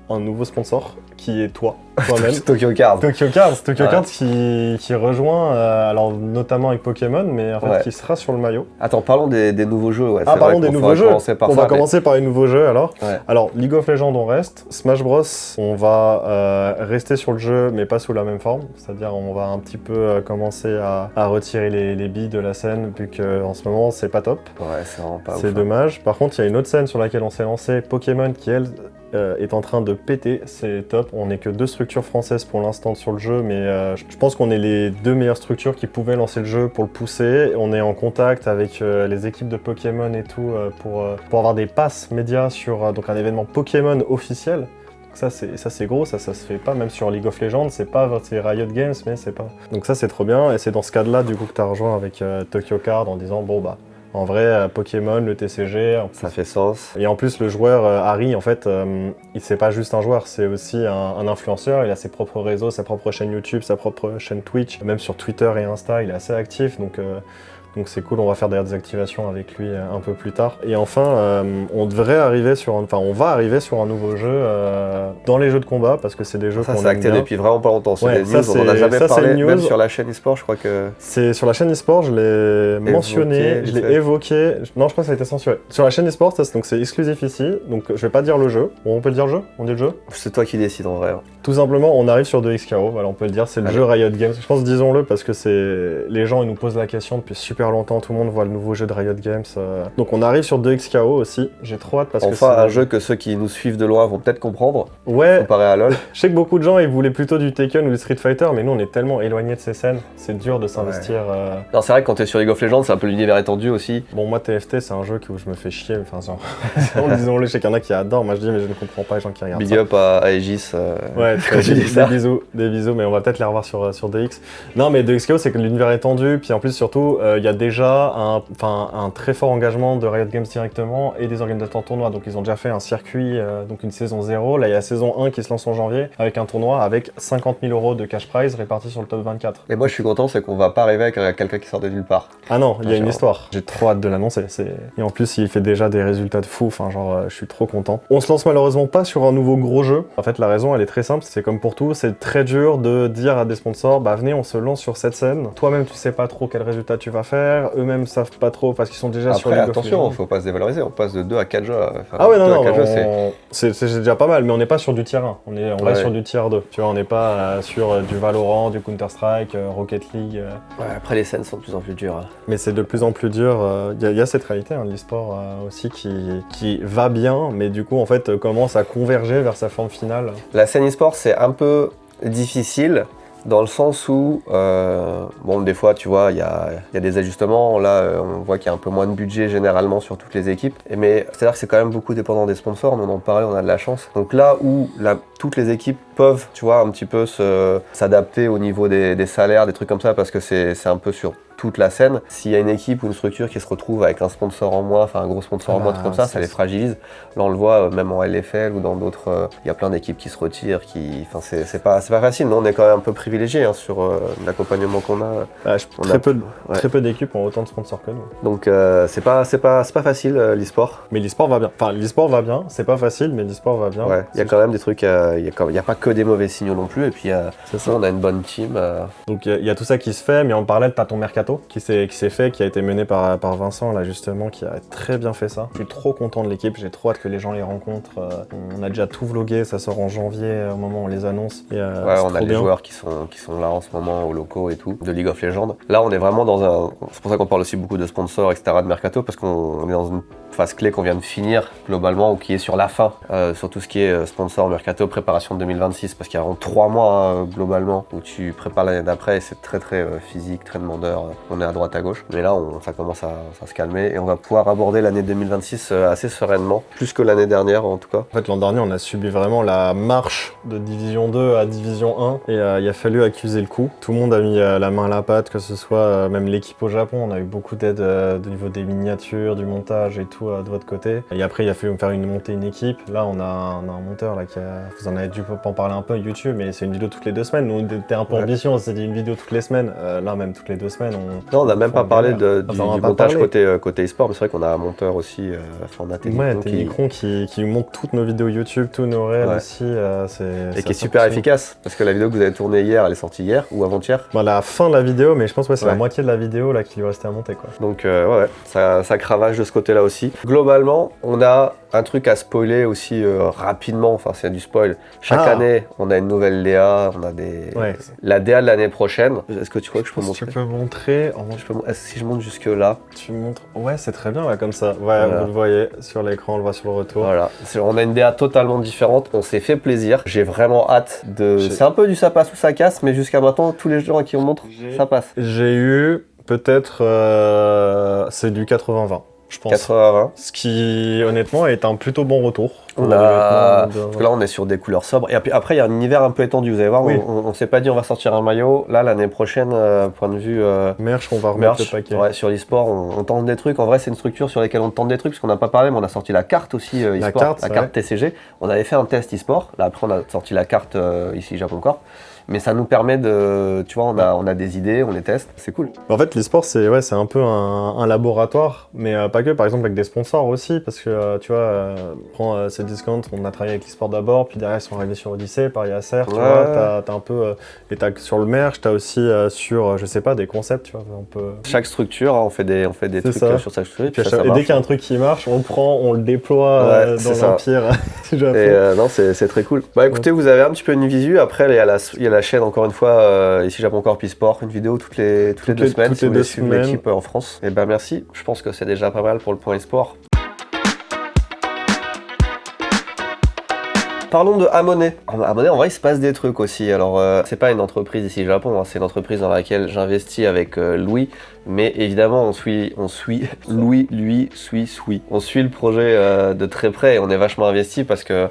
un nouveau sponsor qui est toi-même. Tokyo Cards. Tokyo Cards qui rejoint, alors notamment avec Pokémon, mais en fait qui sera sur le maillot. Attends, parlons des nouveaux jeux. Ouais. Parlons des nouveaux jeux. On va commencer par les nouveaux jeux alors. Ouais. Alors League of Legends on reste, Smash Bros on va rester sur le jeu mais pas sous la même forme, c'est-à-dire on va un petit peu commencer à retirer les billes de la scène vu qu'en ce moment c'est pas top. Ouais, c'est vraiment pas ouf. C'est dommage. Par contre il y a une autre scène sur laquelle on s'est lancé, Pokémon qui elle est en train de péter, c'est top. On n'est que 2 structures françaises pour l'instant sur le jeu, mais je pense qu'on est les 2 meilleures structures qui pouvaient lancer le jeu pour le pousser. On est en contact avec les équipes de Pokémon et tout pour avoir des passes médias sur donc un événement Pokémon officiel. Ça c'est gros, ça se fait pas, même sur League of Legends, c'est Riot Games, mais c'est pas. Donc ça c'est trop bien, et c'est dans ce cadre-là du coup que tu as rejoint avec Tokyo Card en disant en vrai, Pokémon, le TCG... Ça fait sens. Et en plus, le joueur Harry, en fait, c'est pas juste un joueur, c'est aussi un influenceur. Il a ses propres réseaux, sa propre chaîne YouTube, sa propre chaîne Twitch. Même sur Twitter et Insta, il est assez actif. Donc c'est cool, on va faire d'ailleurs des activations avec lui un peu plus tard. Et enfin, on va arriver sur un nouveau jeu dans les jeux de combat, parce que c'est des jeux qu'on aime bien. Ça, c'est acté depuis vraiment pas longtemps. C'est des news, on en a jamais parlé, même sur la chaîne eSport, je crois que... C'est sur la chaîne eSport, je l'ai mentionné, je l'ai évoqué. Non, je crois que ça a été censuré. Sur la chaîne eSport, donc c'est exclusif ici, donc je vais pas dire le jeu. Bon, on peut le dire le jeu ? On dit le jeu ? C'est toi qui décides en vrai. Tout simplement, on arrive sur 2XKO, voilà, on peut le dire, c'est le jeu Riot Games. Je pense, disons-le, parce que les gens ils nous posent la question depuis super longtemps, tout le monde voit le nouveau jeu de Riot Games. Donc on arrive sur 2XKO aussi, j'ai trop hâte parce que c'est un jeu que ceux qui nous suivent de loin vont peut-être comprendre, ouais, comparé à LoL. Je sais que beaucoup de gens ils voulaient plutôt du Tekken ou du Street Fighter, mais nous on est tellement éloignés de ces scènes, c'est dur de s'investir. Non, c'est vrai que quand t'es sur League of Legends, c'est un peu l'univers étendu aussi. Bon, moi TFT c'est un jeu où je me fais chier, disons-le, je sais qu'il y en a qui adorent, moi je dis mais je ne comprends pas les gens qui regardent. Big up à Aegis. Ouais, des bisous, mais on va peut-être les revoir sur DX. Non, mais 2XKO, c'est que l'univers est tendu, puis en plus, surtout, il y a déjà un très fort engagement de Riot Games directement et des organisateurs de tournois. Donc, ils ont déjà fait un circuit, donc une saison 0. Là, il y a la saison 1 qui se lance en janvier avec un tournoi avec 50 000 € de cash prize répartis sur le top 24. Et moi, je suis content, c'est qu'on va pas arriver avec quelqu'un qui sort de nulle part. Ah non, il y a une histoire. J'ai trop hâte de l'annoncer. Et en plus, il fait déjà des résultats de fou. Je suis trop content. On se lance malheureusement pas sur un nouveau gros jeu. En fait, la raison, elle est très simple. C'est comme pour tout, c'est très dur de dire à des sponsors, venez, on se lance sur cette scène. Toi-même, tu sais pas trop quel résultat tu vas faire. Eux-mêmes savent pas trop parce qu'ils sont déjà sur League of Legends. Attention, faut pas se dévaloriser. On passe de 2 à 4 jeux. C'est déjà pas mal, mais on n'est pas sur du tier 1. On reste sur du tier 2. Tu vois, on n'est pas sur du Valorant, du Counter-Strike, Rocket League. Ouais, après, les scènes sont de plus en plus dures. Mais c'est de plus en plus dur. Il y a cette réalité de l'e-sport aussi qui va bien, mais du coup, en fait, commence à converger vers sa forme finale. La scène e-sport, c'est un peu difficile dans le sens où, des fois, tu vois, il y a des ajustements. Là, on voit qu'il y a un peu moins de budget généralement sur toutes les équipes. Mais c'est-à-dire que c'est quand même beaucoup dépendant des sponsors. On en parlait, on a de la chance. Donc là où toutes les équipes peuvent, tu vois, un petit peu s'adapter au niveau des salaires, des trucs comme ça, parce que c'est un peu sur toute la scène. S'il y a une équipe ou une structure qui se retrouve avec un sponsor en moins, un gros sponsor en moins, truc comme ça les fragilise. Là, on le voit même en LFL ou dans d'autres, il y a plein d'équipes qui se retirent, c'est pas facile. Nous, on est quand même un peu privilégiés sur l'accompagnement qu'on a. Très peu d'équipes ont autant de sponsors que nous. Donc, c'est pas facile l'e-sport. Mais l'e-sport va bien. L'e-sport va bien. C'est pas facile, mais l'e-sport va bien. Ouais, il y a quand même des trucs, il y a pas que des mauvais signaux non plus. Et puis, on a une bonne team. Donc, il y a tout ça qui se fait, mais en parallèle, t'as ton mercato qui s'est fait, qui a été mené par Vincent là justement, qui a très bien fait ça. Je suis trop content de l'équipe, j'ai trop hâte que les gens les rencontrent. On a déjà tout vlogué, ça sort en janvier au moment où on les annonce. Et, on a des joueurs qui sont là en ce moment aux locaux et tout, de League of Legends. Là on est vraiment c'est pour ça qu'on parle aussi beaucoup de sponsors, etc., de mercato, parce qu'on est dans une phase clé qu'on vient de finir globalement, ou qui est sur la fin, sur tout ce qui est sponsor, mercato, préparation de 2026, parce qu'il y a 3 mois globalement où tu prépares l'année d'après et c'est très très physique, très demandeur. on est à droite à gauche. Mais là, ça commence à se calmer et on va pouvoir aborder l'année 2026 assez sereinement, plus que l'année dernière en tout cas. En fait, l'an dernier, on a subi vraiment la marche de Division 2 à Division 1 et il a fallu accuser le coup. Tout le monde a mis la main à la pâte, que ce soit même l'équipe au Japon. On a eu beaucoup d'aide au niveau des miniatures, du montage et tout de votre côté. Et après, il a fallu faire monter une équipe. Là, on a un monteur là, vous en avez dû en parler un peu YouTube, mais c'est une vidéo toutes les 2 semaines. Nous, on était un peu ambitieux, on s'est dit une vidéo toutes les semaines. Là, même toutes les 2 semaines, non, on n'a même pas parlé du montage côté e-sport, mais c'est vrai qu'on a un monteur aussi, on a Télécron qui monte toutes nos vidéos YouTube, tous nos réels aussi. Et qui est super efficace, parce que la vidéo que vous avez tournée hier, elle est sortie hier ou avant-hier. La fin de la vidéo, mais je pense que c'est la moitié de la vidéo là qui lui restait à monter, quoi. Donc ça cravache de ce côté-là aussi. Globalement, on a un truc à spoiler aussi rapidement, enfin c'est du spoil. Chaque année, on a une nouvelle DA, on a la DA de l'année prochaine. Est-ce que tu crois que je peux montrer ? Tu peux montrer. Si je monte jusque là. Tu montres. Ouais, c'est très bien là comme ça. Ouais, vous le voyez sur l'écran, on le voit sur le retour. Voilà, on a une DA totalement différente, on s'est fait plaisir. J'ai vraiment hâte de. C'est un peu du ça passe ou ça casse, mais jusqu'à maintenant, tous les gens à qui on montre, ça passe. J'ai eu peut-être. C'est du 80-20. Je pense. 80-20. Ce qui, honnêtement, est un plutôt bon retour. Parce que là, on est sur des couleurs sobres. Et après, il y a un univers un peu étendu. Vous allez voir, on s'est pas dit on va sortir un maillot. Là, l'année prochaine, point de vue merch, on va remettre le paquet. Ouais, sur l'e-sport, on tente des trucs. En vrai, c'est une structure sur laquelle on tente des trucs, parce qu'on n'a pas parlé, mais on a sorti la carte aussi e-sport, la carte TCG. On avait fait un test e-sport. Là, après, on a sorti la carte ici Japon Corp. Mais ça nous permet de, tu vois, on a des idées, on les teste, c'est cool. En fait, l'e-sport, c'est un peu un laboratoire, mais pas que, par exemple, avec des sponsors aussi, parce que, tu vois, prends Cdiscount, on a travaillé avec l'e-sport d'abord, puis derrière, ils sont arrivés sur Odyssey, par Yasser, tu vois, t'as un peu, et t'as sur le merch, t'as aussi sur, je sais pas, des concepts, tu vois, un peu... Chaque structure, on fait des trucs sur chaque structure, et dès qu'il y a un truc qui marche, on le prend, on le déploie dans l'Empire. Non, c'est très cool. Bah écoutez, vous avez un petit peu une visu, après, il y a la chaîne, encore une fois, ici Japon Corp e-sport, une vidéo toutes les 2 semaines, si vous voulez suivre l'équipe en France. Et ben merci, je pense que c'est déjà pas mal pour le point e-sport. Parlons de Hamoné. Hamoné, en vrai, il se passe des trucs aussi. Alors, c'est pas une entreprise ici au Japon, c'est une entreprise dans laquelle j'investis avec Louis. Mais évidemment, on suit Louis, suit. On suit le projet de très près et on est vachement investi parce que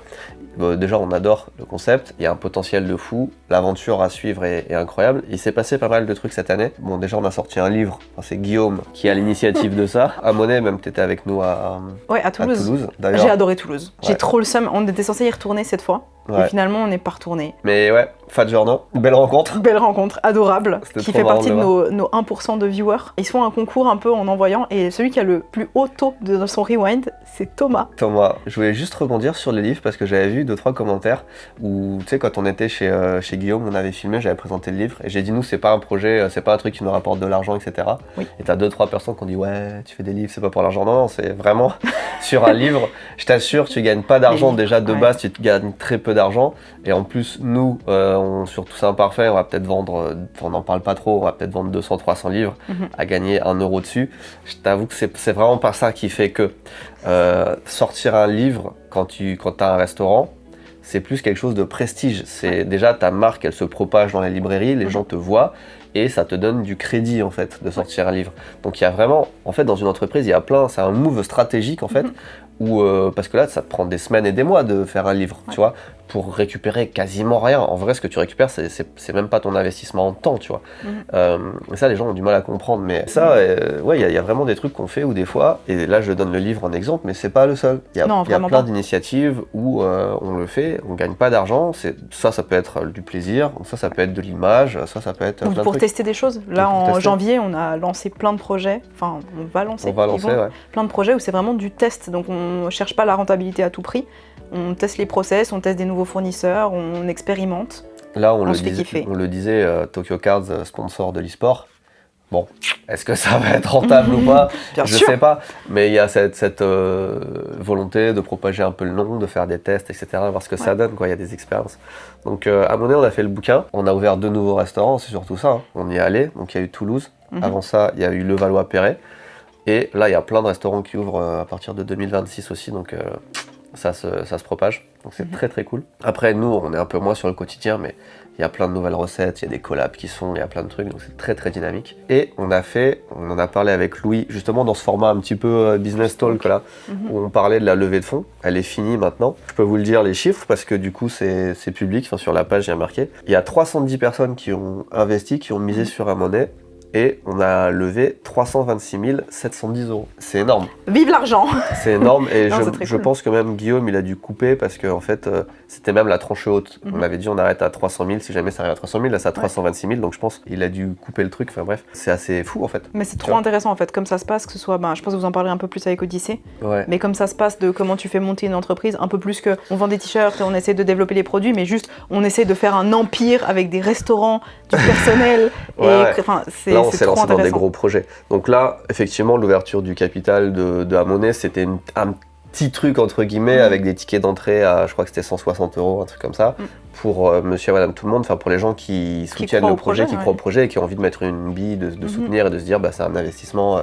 déjà, on adore le concept, il y a un potentiel de fou, l'aventure à suivre est incroyable. Il s'est passé pas mal de trucs cette année. Bon, déjà, on a sorti un livre, c'est Guillaume qui a l'initiative de ça. Hamoné, même, t'étais avec nous à Toulouse. J'ai adoré Toulouse. J'ai trop le seum, on était censé y retourner cette fois. Et finalement, on n'est pas retourné. Mais ouais, Fat Giorno, belle rencontre. Belle rencontre, adorable, qui fait partie de nos 1% de viewers. Ils font un concours un peu en envoyant, et celui qui a le plus haut taux de son rewind, c'est Thomas. Je voulais juste rebondir sur le livre parce que j'avais vu 2-3 commentaires où, tu sais, quand on était chez Guillaume, on avait filmé, j'avais présenté le livre, et j'ai dit, nous, c'est pas un projet, c'est pas un truc qui nous rapporte de l'argent, etc. Oui. Et t'as 2-3 personnes qui ont dit, ouais, tu fais des livres, c'est pas pour l'argent. Non, c'est vraiment sur un livre, je t'assure, tu gagnes pas d'argent déjà de base, tu gagnes très peu d'argent. Et en plus, nous, sur Tout ça imparfait, on va peut-être vendre, on n'en parle pas trop, on va peut-être vendre 200-300 livres à gagner 1 euro dessus. Je t'avoue que c'est vraiment pas ça qui fait que sortir un livre quand t'as un restaurant, c'est plus quelque chose de prestige. C'est déjà ta marque, elle se propage dans les librairies, les gens te voient et ça te donne du crédit en fait de sortir un livre. Donc il y a vraiment, en fait, dans une entreprise, il y a c'est un move stratégique en fait. Où, parce que là, ça te prend des semaines et des mois de faire un livre, tu vois, pour récupérer quasiment rien. En vrai, ce que tu récupères, c'est même pas ton investissement en temps, tu vois. Et ça, les gens ont du mal à comprendre. Mais ça, il y a vraiment des trucs qu'on fait où des fois, et là, je donne le livre en exemple, mais c'est pas le seul. Il y a plein d'initiatives où on le fait, on gagne pas d'argent. Ça peut être du plaisir, ça peut être de l'image, ça peut être plein de trucs. Tester des choses. Là, en janvier, on a lancé plein de projets. Enfin, on va lancer plein de projets où c'est vraiment du test. Donc, on cherche pas la rentabilité à tout prix. On teste les process, on teste des nouveaux fournisseurs, on expérimente. Là, on le disait, Tokyo Cards, sponsor de l'e-sport. Bon, est-ce que ça va être rentable ou pas? Je sais pas, mais il y a cette volonté de propager un peu le nom, de faire des tests, etc., voir ce que ça donne, quoi. Il y a des expériences. Donc, à Hamoné, on a fait le bouquin, on a ouvert 2 nouveaux restaurants, c'est surtout ça. Hein. On y est allé, donc il y a eu Toulouse. Avant ça, il y a eu Levallois-Perret. Et là, il y a plein de restaurants qui ouvrent à partir de 2026 aussi, donc ça se propage. Donc c'est très très cool. Après nous, on est un peu moins sur le quotidien, mais il y a plein de nouvelles recettes, il y a des collabs qui sont, il y a plein de trucs, donc c'est très très dynamique. Et on en a parlé avec Louis, justement dans ce format un petit peu business talk là, où on parlait de la levée de fonds. Elle est finie maintenant. Je peux vous le dire les chiffres, parce que du coup c'est public, enfin sur la page il y a marqué. Il y a 310 personnes qui ont investi, qui ont misé sur Amonet. Et on a levé 326 710 €. C'est énorme. Vive l'argent. C'est énorme et non, je pense que même Guillaume il a dû couper parce qu'en fait c'était même la tranche haute. On avait dit on arrête à 300 000 si jamais ça arrive à 300 000, là c'est à 326 000 donc je pense qu'il a dû couper le truc. Enfin bref, c'est assez fou en fait. Mais c'est trop intéressant en fait, comme ça se passe, que ce soit, je pense que vous en parlerez un peu plus avec Odyssée, ouais. Mais comme ça se passe de comment tu fais monter une entreprise, un peu plus que on vend des t-shirts, on essaie de développer les produits, mais juste on essaie de faire un empire avec des restaurants, du personnel. Là on s'est lancé dans des gros projets. Donc là, effectivement, l'ouverture du capital de Amonet, c'était un petit truc entre guillemets avec des tickets d'entrée à, je crois que c'était 160 €, un truc comme ça, pour monsieur et madame tout le monde, enfin pour les gens qui soutiennent le projet, qui croient au projet et qui ont envie de mettre une bille, de soutenir et de se dire c'est un investissement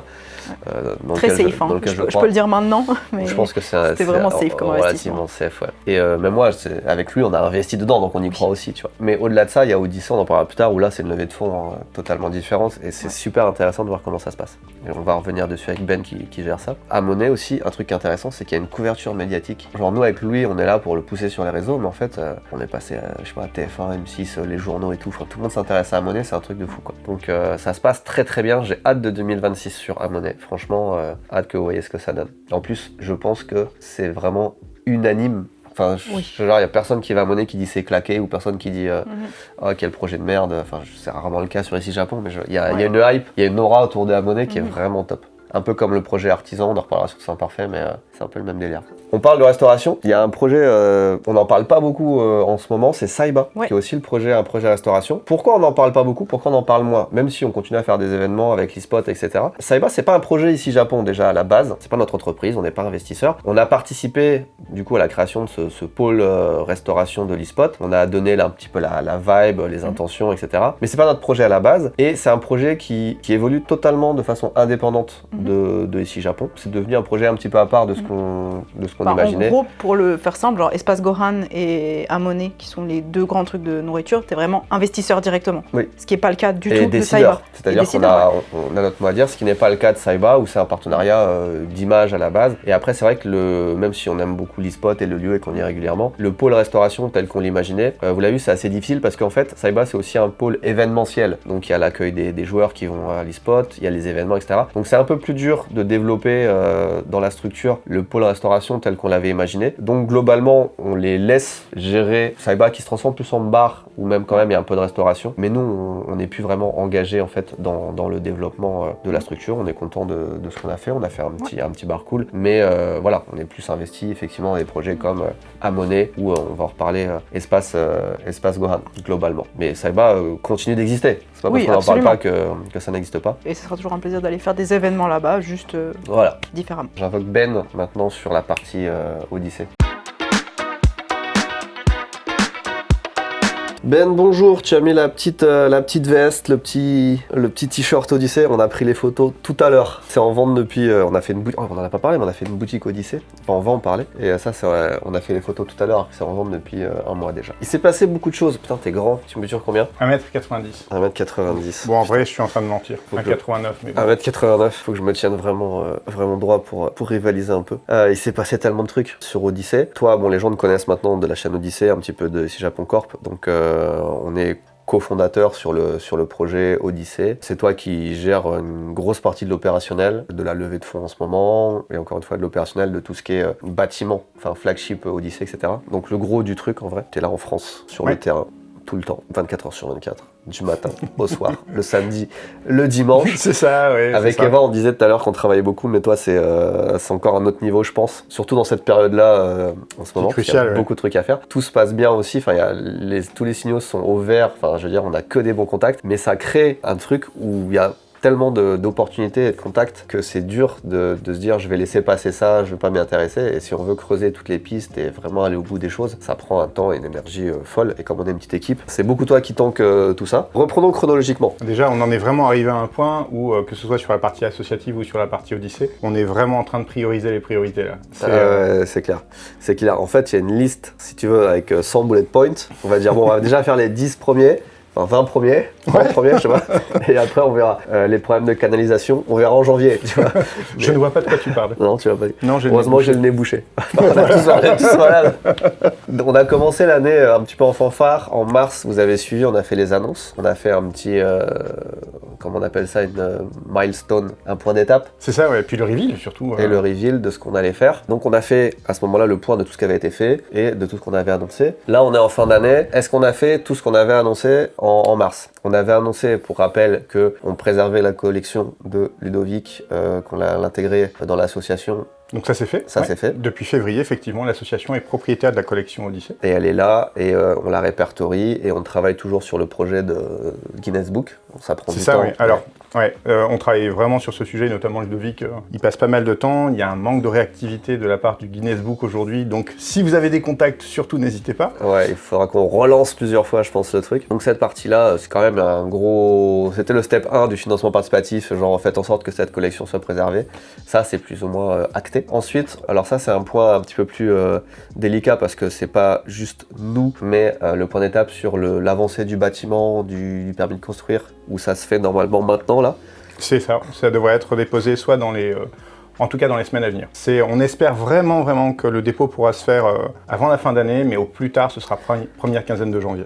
très safe. Je peux le dire maintenant, mais je pense que c'était vraiment safe comme investissement. Relativement safe, ouais. Et même moi, avec lui, on a investi dedans, donc on y croit aussi, tu vois. Mais au-delà de ça, il y a Odyssée, on en parlera plus tard, où là c'est une levée de fonds totalement différente et c'est super intéressant de voir comment ça se passe. Et on va revenir dessus avec Ben qui gère ça. Amonet aussi, un truc intéressant, c'est qu'il y a une couverture médiatique. Genre nous avec lui, on est là pour le pousser sur les réseaux, mais en fait, on est passé à, je sais pas, TF1, M6, les journaux et tout. Enfin, tout le monde s'intéresse à Amonet, c'est un truc de fou, quoi. Donc ça se passe très très bien. J'ai hâte de 2026 sur Amonet. Franchement, hâte que vous voyez ce que ça donne. En plus, je pense que c'est vraiment unanime. Enfin, genre, il y a personne qui va à Amonet qui dit c'est claqué ou personne qui dit oh, quel projet de merde. Enfin, c'est rarement le cas sur Ici Japon, mais il y a une hype, il y a une aura autour de Amonet qui est vraiment top. Un peu comme le projet Artisan, on en reparlera sur Saint Parfait, mais c'est un peu le même délire. On parle de restauration, il y a un projet, on n'en parle pas beaucoup en ce moment, c'est Saiba, qui est aussi un projet restauration. Pourquoi on n'en parle pas beaucoup, pourquoi on en parle moins? Même si on continue à faire des événements avec l'e-spot, etc. Saiba, c'est pas un projet Ici Japon déjà à la base, c'est pas notre entreprise, on n'est pas investisseur. On a participé du coup à la création de ce pôle restauration de l'e-spot. On a donné là, un petit peu la vibe, les intentions, etc. Mais c'est pas notre projet à la base, et c'est un projet qui évolue totalement de façon indépendante de Ici Japon. C'est devenu un projet un petit peu à part de ce qu'on imaginait. En gros, pour le faire simple, genre Espace Gohan et Amonet, qui sont les deux grands trucs de nourriture, t'es vraiment investisseur directement. Oui. Ce qui n'est pas le cas du tout de Saiba. C'est-à-dire qu'on a notre mot à dire, ce qui n'est pas le cas de Saiba, où c'est un partenariat d'image à la base. Et après, c'est vrai que même si on aime beaucoup l'e-spot et le lieu et qu'on y est régulièrement, le pôle restauration tel qu'on l'imaginait, vous l'avez vu, c'est assez difficile parce qu'en fait, Saiba, c'est aussi un pôle événementiel. Donc il y a l'accueil des joueurs qui vont à l'e-spot, il y a les événements, etc. Donc c'est un peu plus dur de développer dans la structure le pôle restauration tel qu'on l'avait imaginé. Donc globalement, on les laisse gérer Saiba qui se transforme plus en bar, ou même quand même il y a un peu de restauration. Mais nous, on n'est plus vraiment engagé en fait dans le développement de la structure. On est content de ce qu'on a fait. On a fait un petit bar cool. Mais voilà, on est plus investi effectivement dans des projets comme Amonet, où on va en reparler, Espace Gohan, globalement. Mais Saiba continue d'exister. C'est pas parce qu'on n'en parle pas que ça n'existe pas. Et ce sera toujours un plaisir d'aller faire des événements là-bas, juste différemment. J'invoque Ben maintenant sur la partie Odyssée. Ben, bonjour, tu as mis la petite veste, le petit t-shirt Odyssée, on a pris les photos tout à l'heure. C'est en vente depuis, on a fait une boutique, on en a pas parlé, mais on a fait une boutique Odyssée. Enfin, on va en parler. Et ça, on a fait les photos tout à l'heure, c'est en vente depuis un mois déjà. Il s'est passé beaucoup de choses, putain, t'es grand, tu mesures combien? 1m90. 1m90. Bon, en vrai, je suis en train de mentir. 1m89, mais bon. 1m89, faut que je me tienne vraiment droit pour rivaliser un peu. Il s'est passé tellement de trucs sur Odyssée. Toi, bon, les gens te connaissent maintenant de la chaîne Odyssée, un petit peu de Ici Japon Corp, donc on est cofondateur sur le projet Odyssée. C'est toi qui gères une grosse partie de l'opérationnel, de la levée de fonds en ce moment, et encore une fois de l'opérationnel de tout ce qui est bâtiment, enfin flagship Odyssée, etc. Donc le gros du truc en vrai, t'es là en France, sur le terrain, tout le temps, 24 heures sur 24. Du matin au soir, le samedi, le dimanche. C'est ça, oui. Avec Eva, on disait tout à l'heure qu'on travaillait beaucoup, mais toi, c'est encore un autre niveau, je pense. Surtout dans cette période-là, en ce moment, il y a beaucoup de trucs à faire. Tout se passe bien aussi, enfin, tous les signaux sont au vert, enfin, je veux dire, on n'a que des bons contacts, mais ça crée un truc où il y a tellement d'opportunités et de contacts que c'est dur de se dire je vais laisser passer ça, je vais pas m'y intéresser. Et si on veut creuser toutes les pistes et vraiment aller au bout des choses, ça prend un temps et une énergie folle. Et comme on est une petite équipe, c'est beaucoup toi qui tank tout ça. Reprenons chronologiquement. Déjà, on en est vraiment arrivé à un point où, que ce soit sur la partie associative ou sur la partie Odyssée, on est vraiment en train de prioriser les priorités là. C'est clair. C'est clair. En fait, il y a une liste, si tu veux, avec 100 bullet points. On va dire, bon, on va déjà faire les 10 premiers. Enfin, 20 premiers, 30 premiers, je sais pas. Et après, on verra les problèmes de canalisation. On verra en janvier, tu vois. Je ne vois pas de quoi tu parles. Non, tu l'as pas dit. Non, heureusement, j'ai le nez bouché. On est tous malades. On a commencé l'année un petit peu en fanfare. En mars, vous avez suivi, on a fait les annonces. On a fait un petit, comment on appelle ça, une milestone, un point d'étape. C'est ça, ouais. Et puis le reveal, surtout. Et le reveal de ce qu'on allait faire. Donc, on a fait, à ce moment-là, le point de tout ce qui avait été fait et de tout ce qu'on avait annoncé. Là, on est en fin d'année. Est-ce qu'on a fait tout ce qu'on avait annoncé en mars? On avait annoncé, pour rappel, qu'on préservait la collection de Ludovic, qu'on l'a intégrée dans l'association. Donc ça c'est fait. Ça c'est fait. Depuis février, effectivement, l'association est propriétaire de la collection Odyssée. Et elle est là, et on la répertorie, et on travaille toujours sur le projet de Guinness Book. Ça prend du temps. C'est ça, oui. Alors, on travaille vraiment sur ce sujet, notamment Ludovic. Il passe pas mal de temps, il y a un manque de réactivité de la part du Guinness Book aujourd'hui. Donc si vous avez des contacts, surtout n'hésitez pas. Ouais, il faudra qu'on relance plusieurs fois, je pense, le truc. Donc cette partie-là, c'est quand même un gros... C'était le step 1 du financement participatif, genre faites en sorte que cette collection soit préservée. Ça, c'est plus ou moins acté. Ensuite, alors ça, c'est un point un petit peu plus délicat parce que c'est pas juste nous, mais le point d'étape sur l'avancée du bâtiment, du permis de construire, où ça se fait normalement maintenant, là. C'est ça, ça devrait être déposé soit dans les... en tout cas dans les semaines à venir. On espère vraiment que le dépôt pourra se faire avant la fin d'année, mais au plus tard, ce sera première quinzaine de janvier.